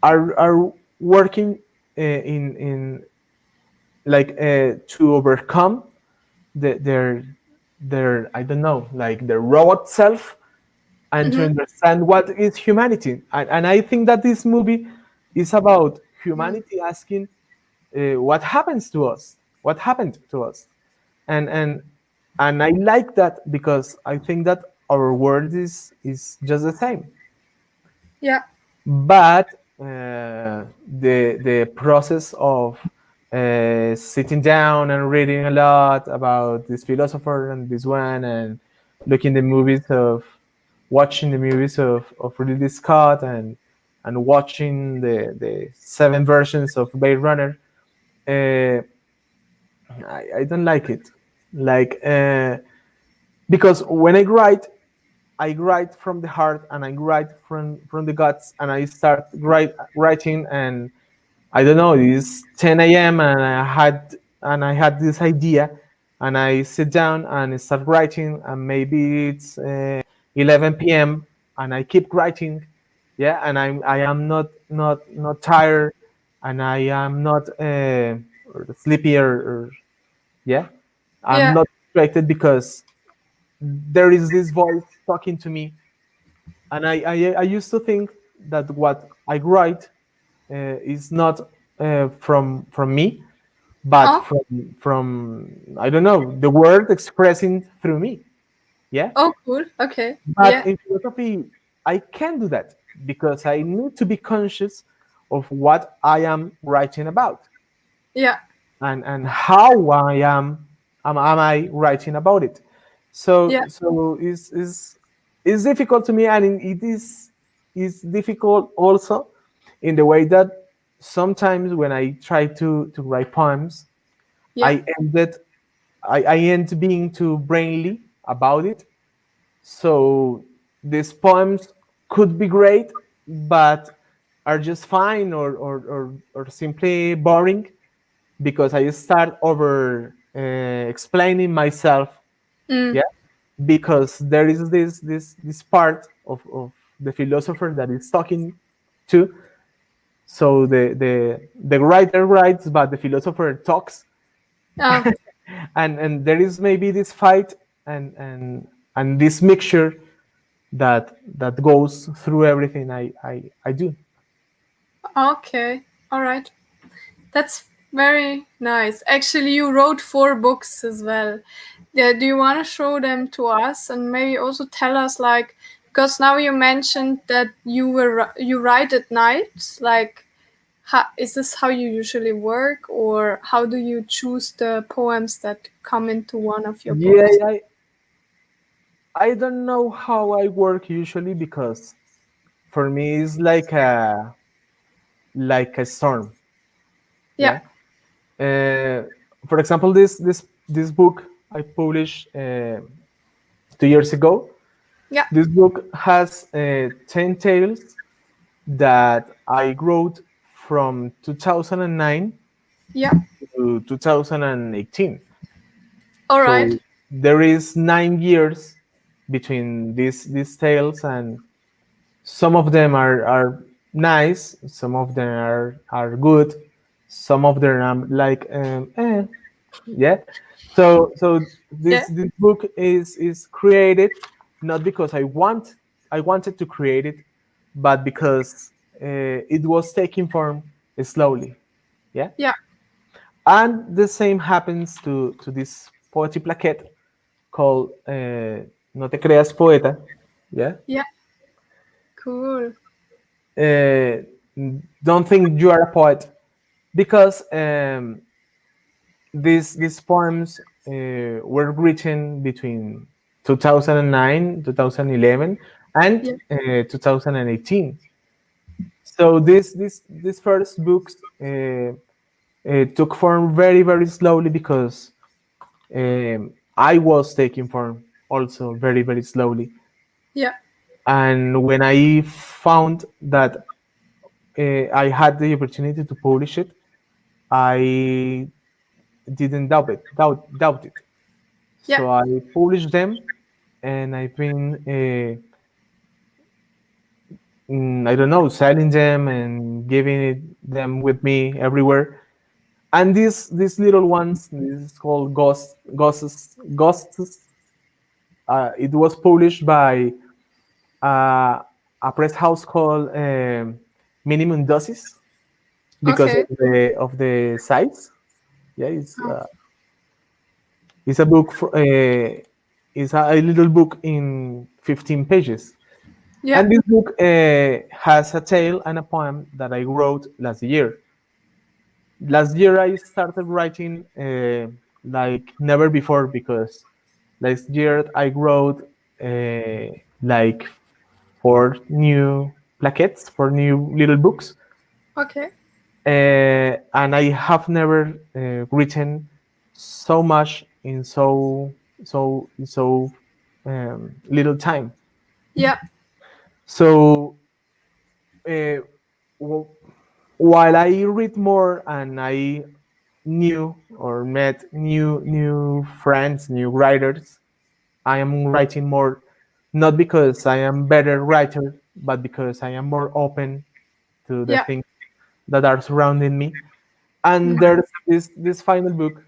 are working in like to overcome the, their I don't know, like their robot self, and to Hmm. understand what is humanity. And I think that this movie is about humanity asking what happens to us, what happened to us, and and and I like that because I think that our world is just the same, Yeah. but the process of sitting down and reading a lot about this philosopher and this one, and looking the movies of watching the movies of Ridley Scott, and watching the 7 versions of Blade Runner, uh, I don't like it, like because when I write from the heart, and I write from the guts, and I start writing, and I don't know, it's 10 a.m. and I had this idea, and I sit down and start writing, and maybe it's 11 p.m. and I keep writing, yeah, and I am not tired, and I am not sleepy, or yeah, I'm Yeah. not distracted because there is this voice talking to me, and I used to think that what I write is not from me, but Oh. from I don't know, the word expressing through me. Yeah, Oh, cool. Okay. but Yeah. in philosophy, I can't do that because I need to be conscious of what I am writing about, Yeah. and how am I writing about it. Yeah. So is difficult to me, and it is difficult also in the way that sometimes when I try to write poems, Yeah. I ended I end being too brainly about it. So these poems could be great, but are just fine or simply boring because I start over explaining myself. Mm. Yeah, because there is this part of the philosopher that is talking to. So the writer writes, but the philosopher talks, Oh, and there is maybe this fight and this mixture that goes through everything I do. okay. All right. That's very nice. Actually, you wrote 4 books as well. Yeah, do you want to show them to us and maybe also tell us, like, because now you mentioned that you write at night, like, is this how you usually work, or how do you choose the poems that come into one of your Yeah, books? I don't know how I work usually because for me it's like a storm. Yeah, Yeah. For example, this book I published 2 years ago. yeah, This book has 10 tales that I wrote from 2009 yeah. to 2018. All right. So there is 9 years between these tales, and some of them are nice, some of them are good, some of them are like yeah. So Yeah, this book is created not because I wanted to create it, but because it was taking form slowly. Yeah, yeah. and the same happens to this poetry plaquette called No te creas poeta. Yeah. Yeah, cool. Uh, don't think you are a poet because these poems were written between 2009, 2011, and Yeah, 2018. So these first books took form very slowly because I was taking form also very slowly. yeah, And when I found that I had the opportunity to publish it, I didn't doubt it. yeah, So I published them, and I've been I don't know, selling them and them with me everywhere. And these little ones, this is called Ghosts. It was published by uh, a press house called Minimum Doses because okay. of the size. Yeah, it's a book. It's a little book in 15 pages. Yeah, And this book has a tale and a poem that I wrote last year. Last year I started writing like never before because last year I wrote like 4 new plaquettes, 4 new little books, okay. and I have never written so much in so little time. Yeah, So uh, w- while I read more and I knew or met new friends, new writers, I am writing more, not because I am better writer, but because I am more open to the yeah, things that are surrounding me. And mm, there's this final book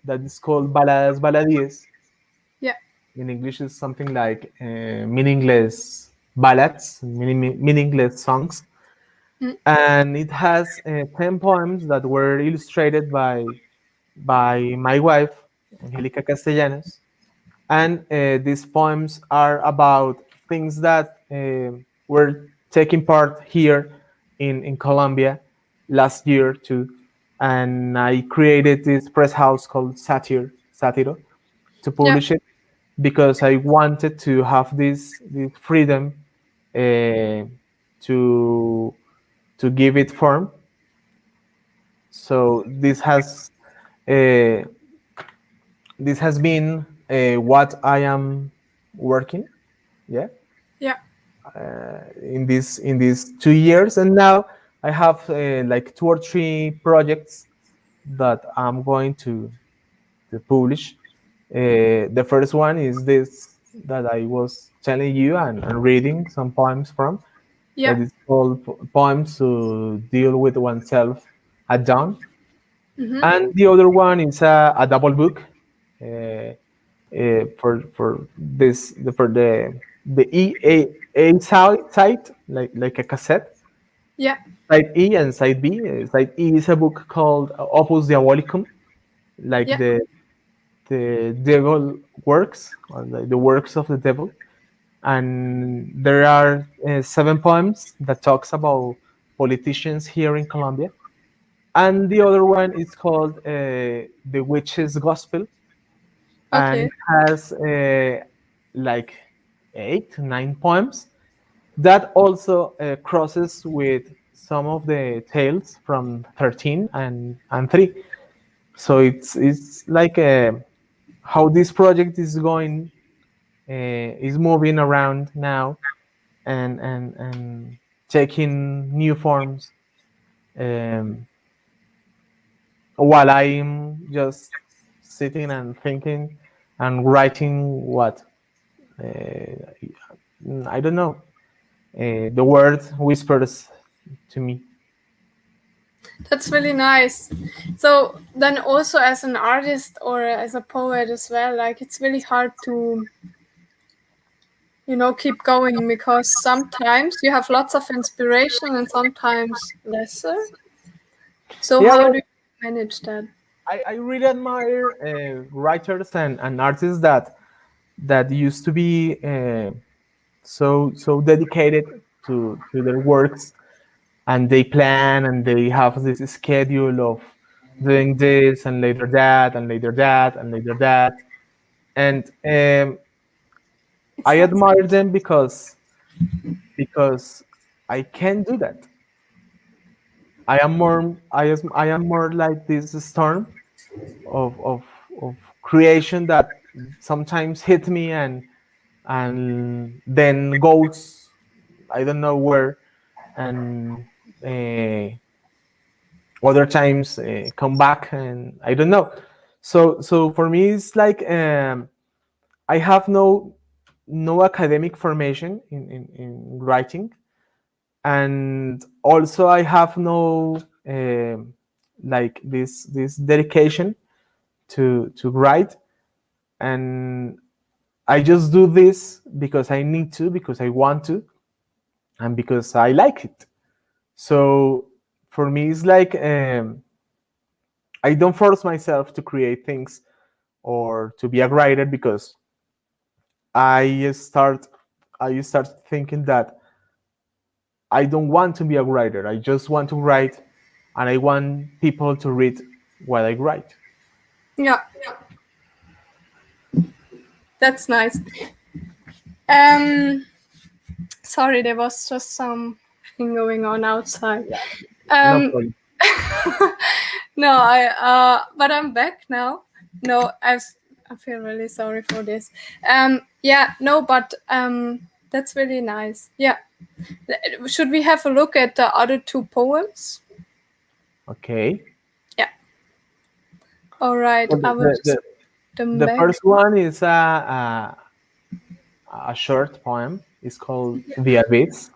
that is called Baladas Baladíes. yeah, In English, is something like meaningless ballads, meaningless songs, mm, and it has 10 poems that were illustrated by my wife, Angelica Castellanos. And these poems are about things that were taking part here in Colombia last year too. And I created this press house called Satiro, to yeah, publish it because I wanted to have this freedom uh, to to give it form. So uh, this has been what I am working. Yeah. yeah. in these 2 years, and now I have like 2 or 3 projects that I'm going to publish. The first one is this that I was telling you and reading some poems from. Yeah. That is called Poems to Deal with Oneself at Dawn. Mm-hmm. And the other one is a double book for this for the A side, like a cassette. Yeah. Side E and side B. Side E is a book called Opus Diabolicum, like Yeah. the devil works, or the works of the devil. And there are 7 poems that talks about politicians here in Colombia. And the other one is called The Witch's Gospel, and Okay. it has like 8, 9 poems that also crosses with some of the tales from 13 and 3. So it's like how this project is going, is moving around now, and taking new forms, um, while I'm just sitting and thinking and writing what, I don't know, the word whispers to me. That's really nice. So then also as an artist or as a poet as well, like it's really hard to, keep going because sometimes you have lots of inspiration and sometimes lesser. So Yeah, how well, do you manage that? I really admire writers and artists that used to be so dedicated to their works, and they plan and they have this schedule of doing this and later that and later that and later that. And I admire them because I can't do that. I am more like this storm of creation that sometimes hit me and then goes, I don't know where, and uh, other times come back, and I don't know. So for me it's like, I have no academic formation in writing, and also I have no like this dedication to write, and I just do this because I need to, because I want to, and because I like it. So for me it's like, I don't force myself to create things or to be a writer, because I start I start thinking that I don't want to be a writer. I just want to write, and I want people to read what I write. Yeah, that's nice. Um, Sorry, there was just something going on outside. Yeah, no Um, problem. no, but I'm back now. No, I feel really sorry for this. Yeah, no, but that's really nice. Yeah, should we have a look at the other 2 poems? Okay. Yeah. All right. Well, I will just put them the back. first one is a short poem. It's called The Abyss.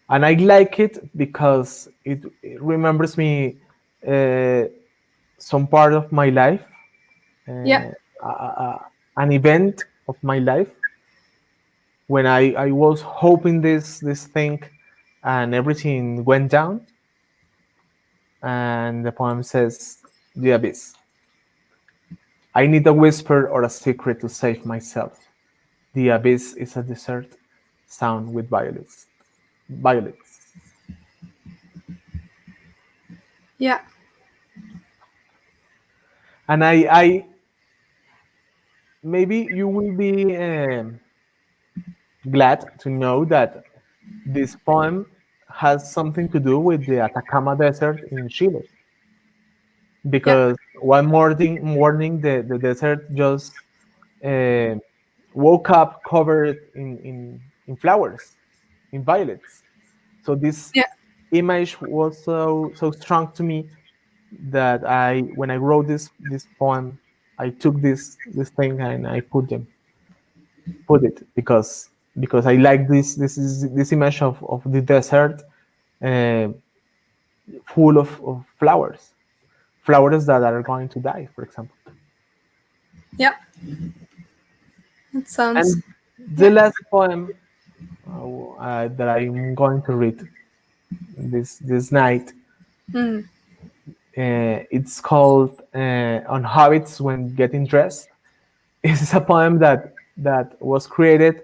And I like it because it remembers me some part of my life, Yeah. an event of my life when I was hoping this thing, and everything went down. And the poem says, The Abyss. I need a whisper or a secret to save myself. The abyss is a desert sound with violets. Violets. Yeah. And I maybe you will be glad to know that this poem has something to do with the Atacama Desert in Chile, Yeah. because one morning the desert just uh, woke up covered in flowers. in violets. So this Yeah. image was so strong to me that when I wrote this poem, I took this thing and I put it because I like this image of the desert, uh, full of flowers that are going to die, for example. Yeah. It sounds. And the Yeah. last poem that I'm going to read this night, Mm. it's called "On Habits When Getting Dressed." It's a poem that was created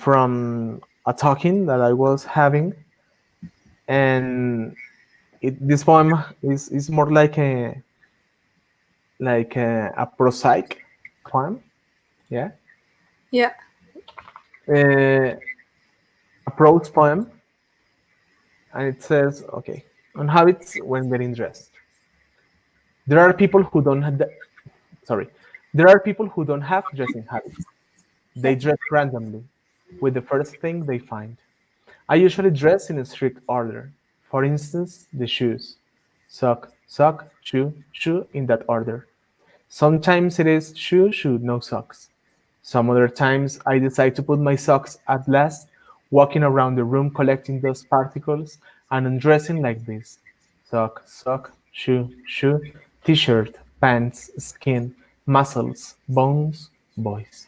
from a talking that I was having, and this poem is more like a prosaic poem, yeah, Yeah. uh, a prose poem, and it says, okay, on habits when getting dressed. There are people who don't have sorry, there are people who don't have dressing habits. Yeah. They dress randomly with the first thing they find. I usually dress in a strict order. For instance, the shoes. Sock, sock, shoe, shoe in that order. Sometimes it is shoe, shoe, no socks. Some other times I decide to put my socks at last, walking around the room collecting those particles and undressing like this. Sock, sock, shoe, shoe, t-shirt, pants, skin, muscles, bones, voice.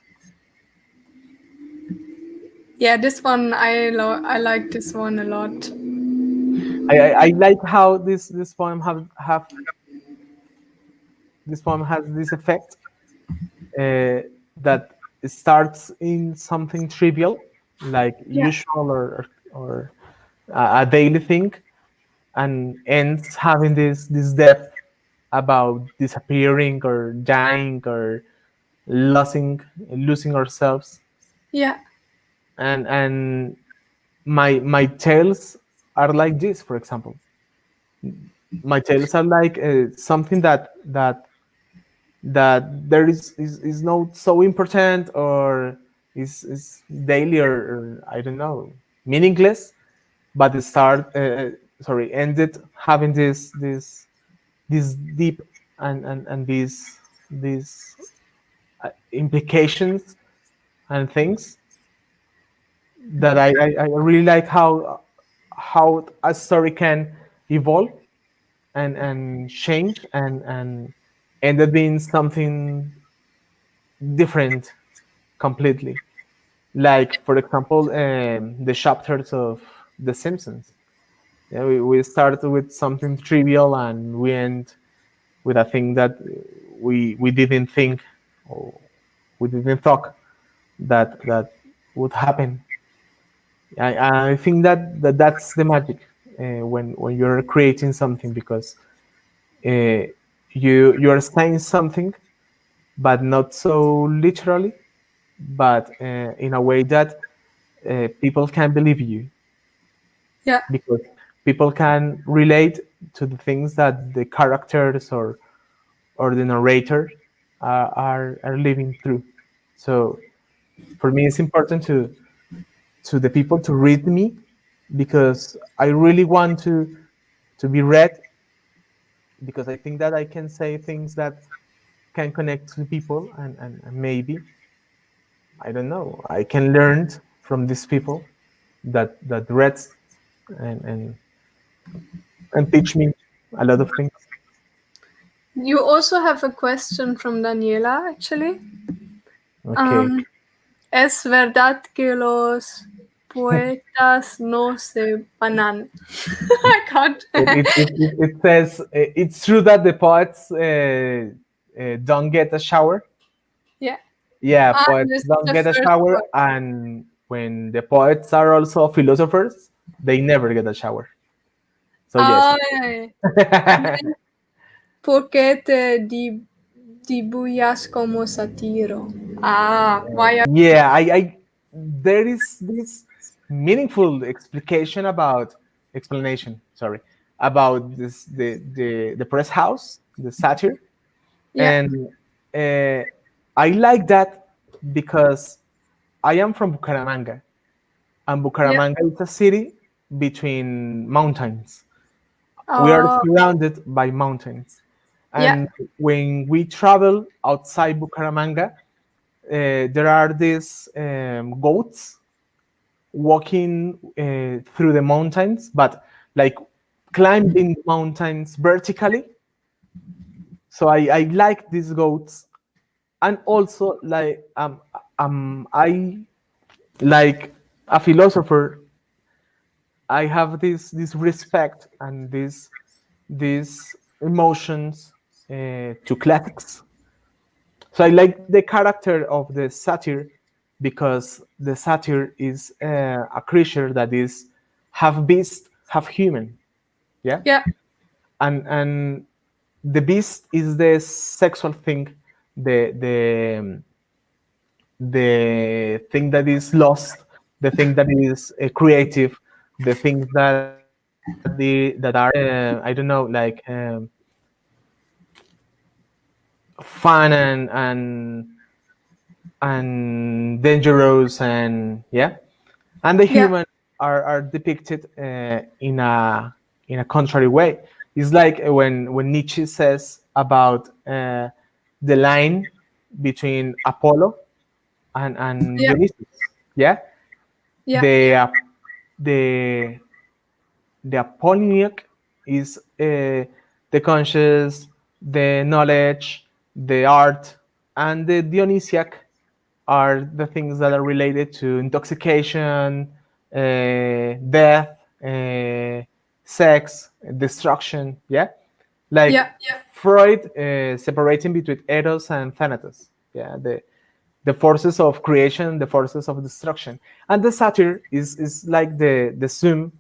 Yeah. This one I like this one a lot. I like how this poem have this poem has this effect, that starts in something trivial, like Yeah. usual or a daily thing, and ends having this depth about disappearing or dying or losing ourselves. Yeah. And my tales are like this, for example. My tales are like something that there is not so important or is daily or I don't know, meaningless, but it ended having this deep and these implications and things that I really like how a story can evolve and change and end up being something different completely. Like, for example, the chapters of The Simpsons. Yeah, we start with something trivial and we end with a thing that we didn't think or we didn't thought that would happen. I think that's the magic when you're creating something, because uh, you're saying something, but not so literally, but in a way that people can believe you, Yeah. because people can relate to the things that the characters or the narrator are living through. So for me, it's important to the people to read me, because I really want to be read, because I think that I can say things that can connect to people, and maybe, I don't know, I can learn from these people that read and and teach me a lot of things. You also have a question from Daniela, actually. Okay. Um, es verdad que los poetas no se banan. I can't. It says it's true that the poets don't get a shower. Yeah. Yeah, poets This is don't the get a first shower, one. and when the poets are also philosophers, they never get a shower. So yes. Yeah, yeah. And then, ¿por qué te dibujas como satiro? Why are Yeah, I there is this meaningful explanation, sorry, about this the press house, the satire, yeah, and I like that because I am from Bucaramanga, and Yeah. Bucaramanga is a city between mountains. We are Oh. surrounded by mountains. Yeah. And when we travel outside Bucaramanga, there are these goats walking through the mountains, but like climbing mountains vertically. So I like these goats, and also I like a philosopher. I have this respect and these emotions to classics. So I like the character of the satyr because the satyr is a creature that is half beast, half human. Yeah, Yeah. and the beast is the sexual thing, the the thing that is lost, the thing that is creative, the things that are I don't know, like fun and dangerous, and yeah, and the Yeah. human are depicted in a contrary way. It's like when Nietzsche says about the line between Apollo and Yeah. Dionysus. Yeah, Yeah. the the the Apolloniac is the conscious, the knowledge, the art, and the Dionysiac are the things that are related to intoxication, death, sex, destruction. Yeah, like Yeah. Freud separating between eros and thanatos. Yeah, the forces of creation, the forces of destruction, and the satyr is like the sum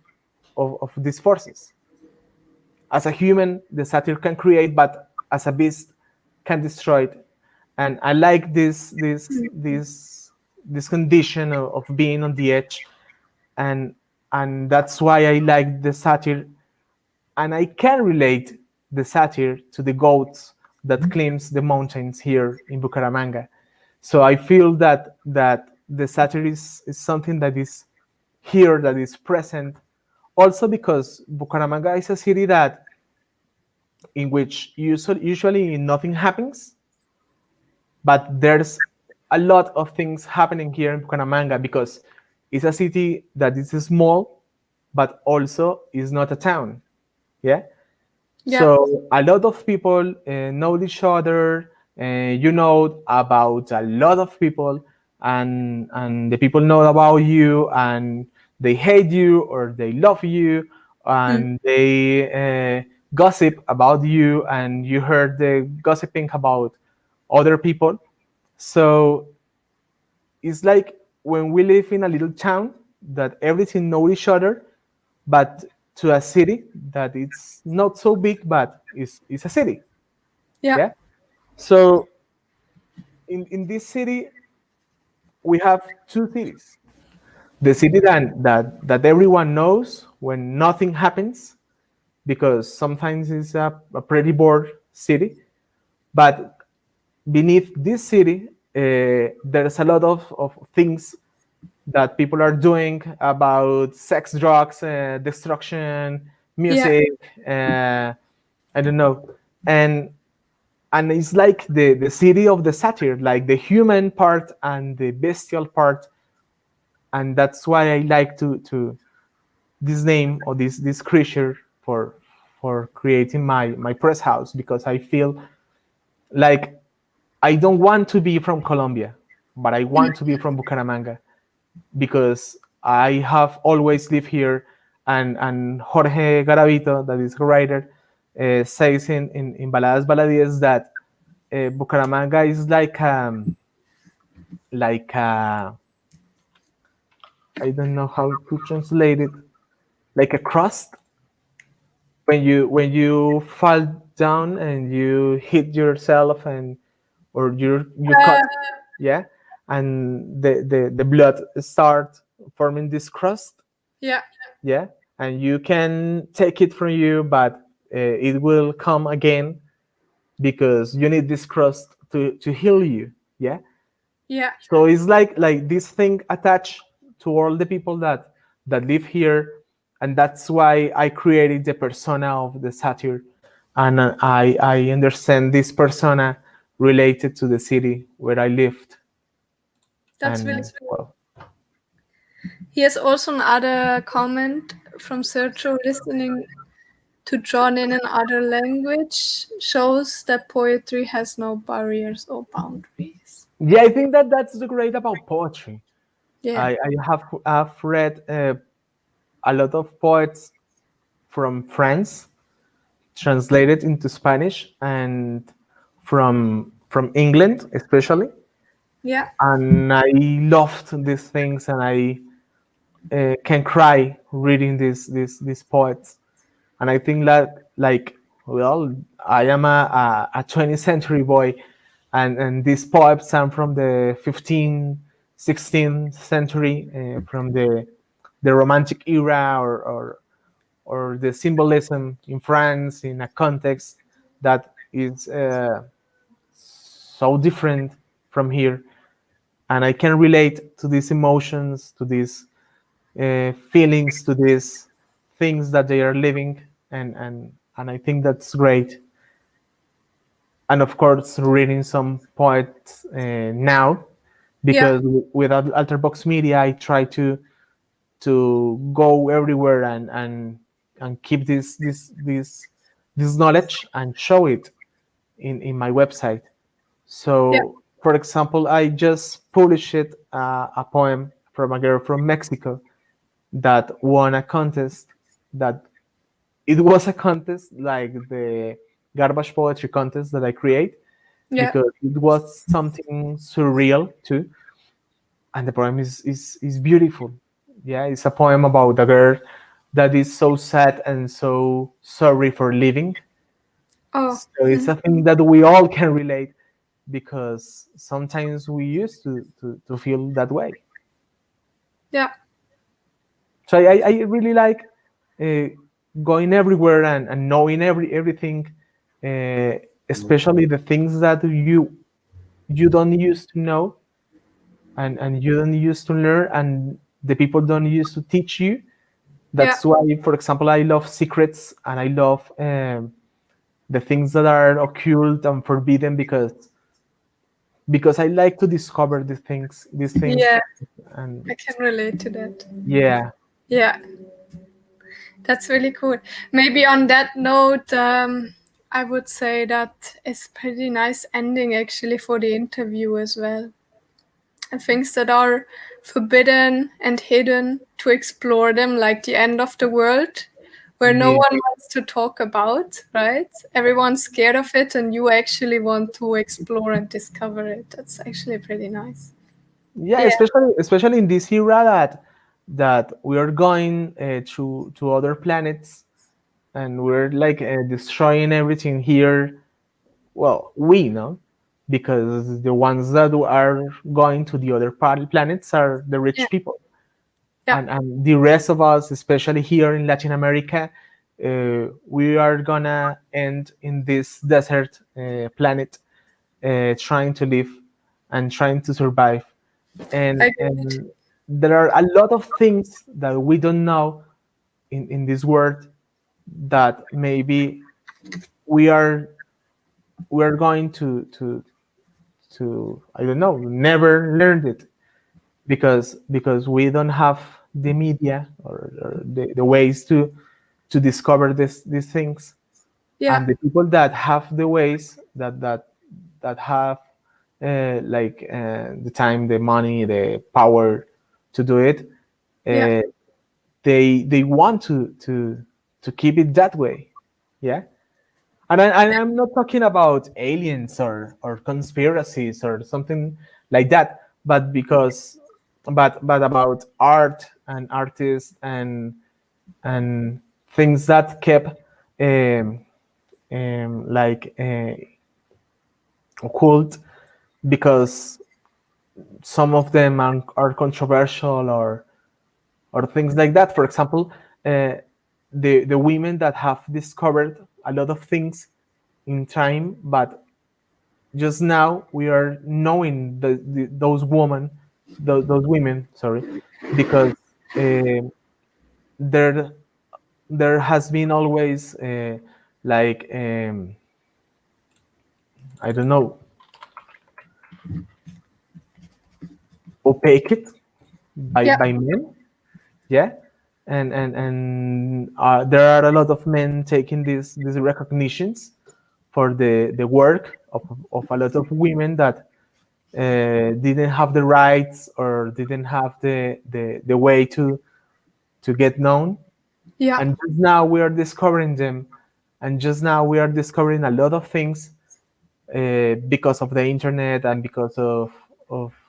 of these forces. As a human, the satyr can create, but as a beast, can destroy it. And I like this condition of being on the edge, and and that's why I like the satyr, and I can relate the satyr to the goats that climbs the mountains here in Bucaramanga. So I feel that the satyr is something that is here, that is present. Also because Bucaramanga is a city that in which usually nothing happens, but there's a lot of things happening here in Bucaramanga because it's a city that is small, but also is not a town. Yeah. Yeah. So a lot of people know each other. You know about a lot of people, and the people know about you, and they hate you or they love you, Mm. and they gossip about you, and you heard the gossiping about other people. So it's like when we live in a little town that everything know each other, but to a city that it's not so big, but it's a city. Yeah. Yeah. So in this city we have two cities. The city that everyone knows when nothing happens, because sometimes it's a pretty bored city. But beneath this city, there's a lot of things that people are doing about sex, drugs, destruction, Yeah. music, I don't know, and it's like the city of the satyr, like the human part and the bestial part, and that's why I like to this name or this creature for creating my press house, because I feel like I don't want to be from Colombia, but I want to be from Bucaramanga because I have always lived here, and Jorge Garavito, that is a writer, says in Baladas Baladíes that Bucaramanga is like I don't know how to translate it, like a crust when you fall down and you hit yourself, and or you cut, Uh, yeah, and the blood start forming this crust. yeah. Yeah, and you can take it from you, but it will come again because you need this crust to heal you. Yeah, Yeah. so it's like this thing attached to all the people that live here, and that's why I created the persona of the satyr, and I understand this persona related to the city where I lived. That's really. And well, Here's also another comment from Sergio: listening to drawn in another language shows that poetry has no barriers or boundaries. yeah, I think that that's the great about poetry. Yeah, I've read a lot of poets from France translated into Spanish, and from England especially, yeah, and I loved these things, and I can cry reading these poets. And I think that, like, well, I am a 20th century boy, and these poems are from the 15th, 16th century, from the Romantic era, or the symbolism in France in a context that is so different from here. And I can relate to these emotions, to these feelings, to these things that they are living, and I think that's great. And of course, reading some poets now, yeah, because with Vox Media, I try to go everywhere and keep this knowledge and show it in my website. yeah, So, for example, I just published a poem from a girl from Mexico that won a contest. That it was a contest like the garbage poetry contest that I create, yeah. because it was something surreal too, and the poem is beautiful. Yeah, it's a poem about a girl that is so sad and so sorry for living. Oh, So it's a thing that we all can relate, because sometimes we used to feel that way. yeah, So I really like uh, going everywhere and knowing everything, uh, especially the things that you don't used to know, and you don't used to learn, and the people don't used to teach you. yeah, That's why, for example, I love secrets, and I love the things that are occult and forbidden, because I like to discover these things, yeah. and I can relate to that. yeah, Yeah, that's really cool. Maybe on that note, I would say that it's pretty nice ending actually for the interview as well. And things that are forbidden and hidden, to explore them, like the end of the world, where no yeah, one wants to talk about, right? Everyone's scared of it, and you actually want to explore and discover it. That's actually pretty nice. yeah. Yeah, Especially in this era that we are going to other planets, and we're like destroying everything here. Well, we know, because the ones that are going to the other planets are the yeah, rich people, yeah, and the rest of us, especially here in Latin America, we are gonna end in this desert planet, trying to live and trying to survive. I and get it. and there are a lot of things that we don't know in this world, that maybe we are we're going to I don't know, never learned it, because we don't have the media, or the ways to discover these things. Yeah, And the people that have the ways, that have the time, the money, the power to do it, yeah, uh, they want to keep it that way. Yeah. And I'm not talking about aliens or conspiracies or something like that, but about art and artists, and things that kept um, like occult, because some of them are controversial, or things like that. For example, uh, the women that have discovered a lot of things in time, but just now we are knowing those women, those women, sorry, because uh, there there has been always like I don't know, opaque by Yeah. men, yeah, and there are a lot of men taking these recognitions for the work of a lot of women that didn't have the rights or didn't have the way to get known, Yeah. and just now we are discovering them, and just now we are discovering a lot of things because of the internet and because of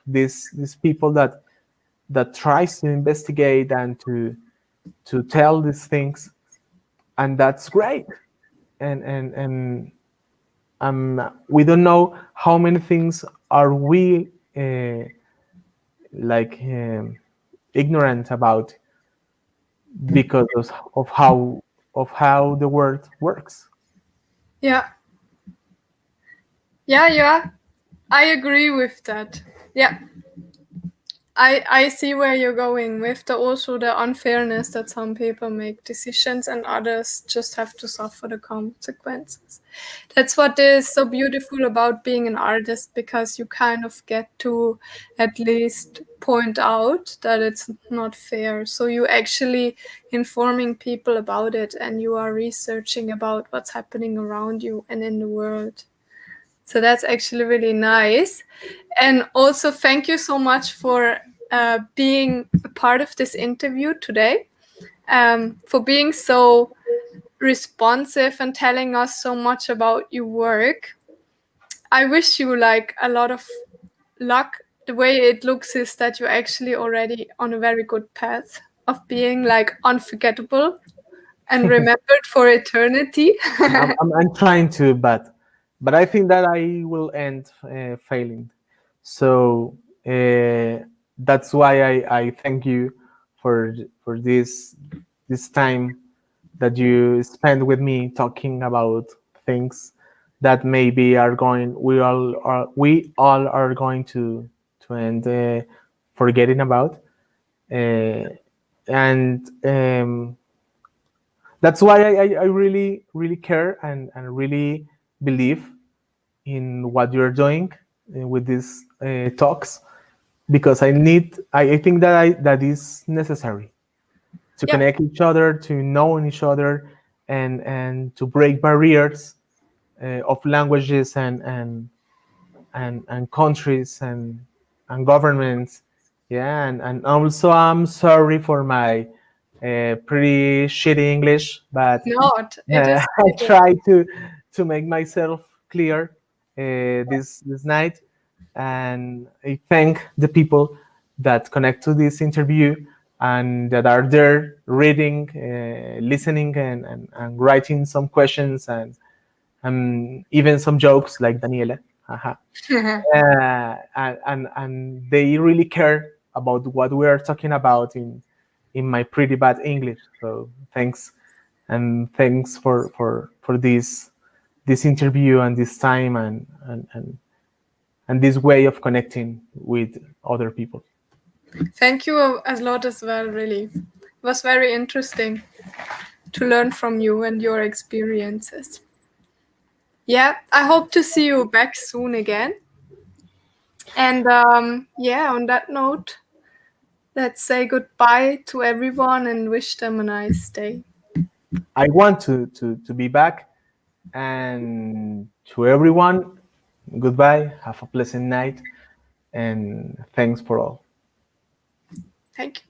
these people that tries to investigate and to tell these things, and that's great. And we don't know how many things are we like ignorant about because of how the world works. Yeah. Yeah. Yeah. I agree with that. Yeah. I see where you're going with the also the unfairness that some people make decisions and others just have to suffer the consequences. That's what is so beautiful about being an artist, because you kind of get to at least point out that it's not fair. So you actually informing people about it, and you are researching about what's happening around you and in the world. So that's actually really nice. And also, thank you so much for being a part of this interview today, for being so responsive and telling us so much about your work. I wish you like a lot of luck. The way it looks is that you're actually already on a very good path of being like unforgettable and remembered for eternity. I'm trying to, but I think that I will end failing. So that's why I thank you for this time that you spend with me talking about things that maybe are going we all are going to end forgetting about, and that's why I really care and really believe in what you're doing with these talks, because I think that that is necessary to Yeah. connect each other, to know each other, and to break barriers of languages and countries and governments. Yeah, and also I'm sorry for my pretty shitty English, but Not. It is I really good. try to make myself clear this night, and I thank the people that connect to this interview and that are there reading, listening, and writing some questions and even some jokes like Daniela. Haha. And they really care about what we are talking about in my pretty bad English. So thanks, and thanks for this interview and this time and this way of connecting with other people. Thank you a lot as well, really. It was very interesting to learn from you and your experiences. Yeah, I hope to see you back soon again. And yeah, on that note, let's say goodbye to everyone and wish them a nice day. I want to be back, and to everyone, goodbye, have a pleasant night, and thanks for all. Thank you.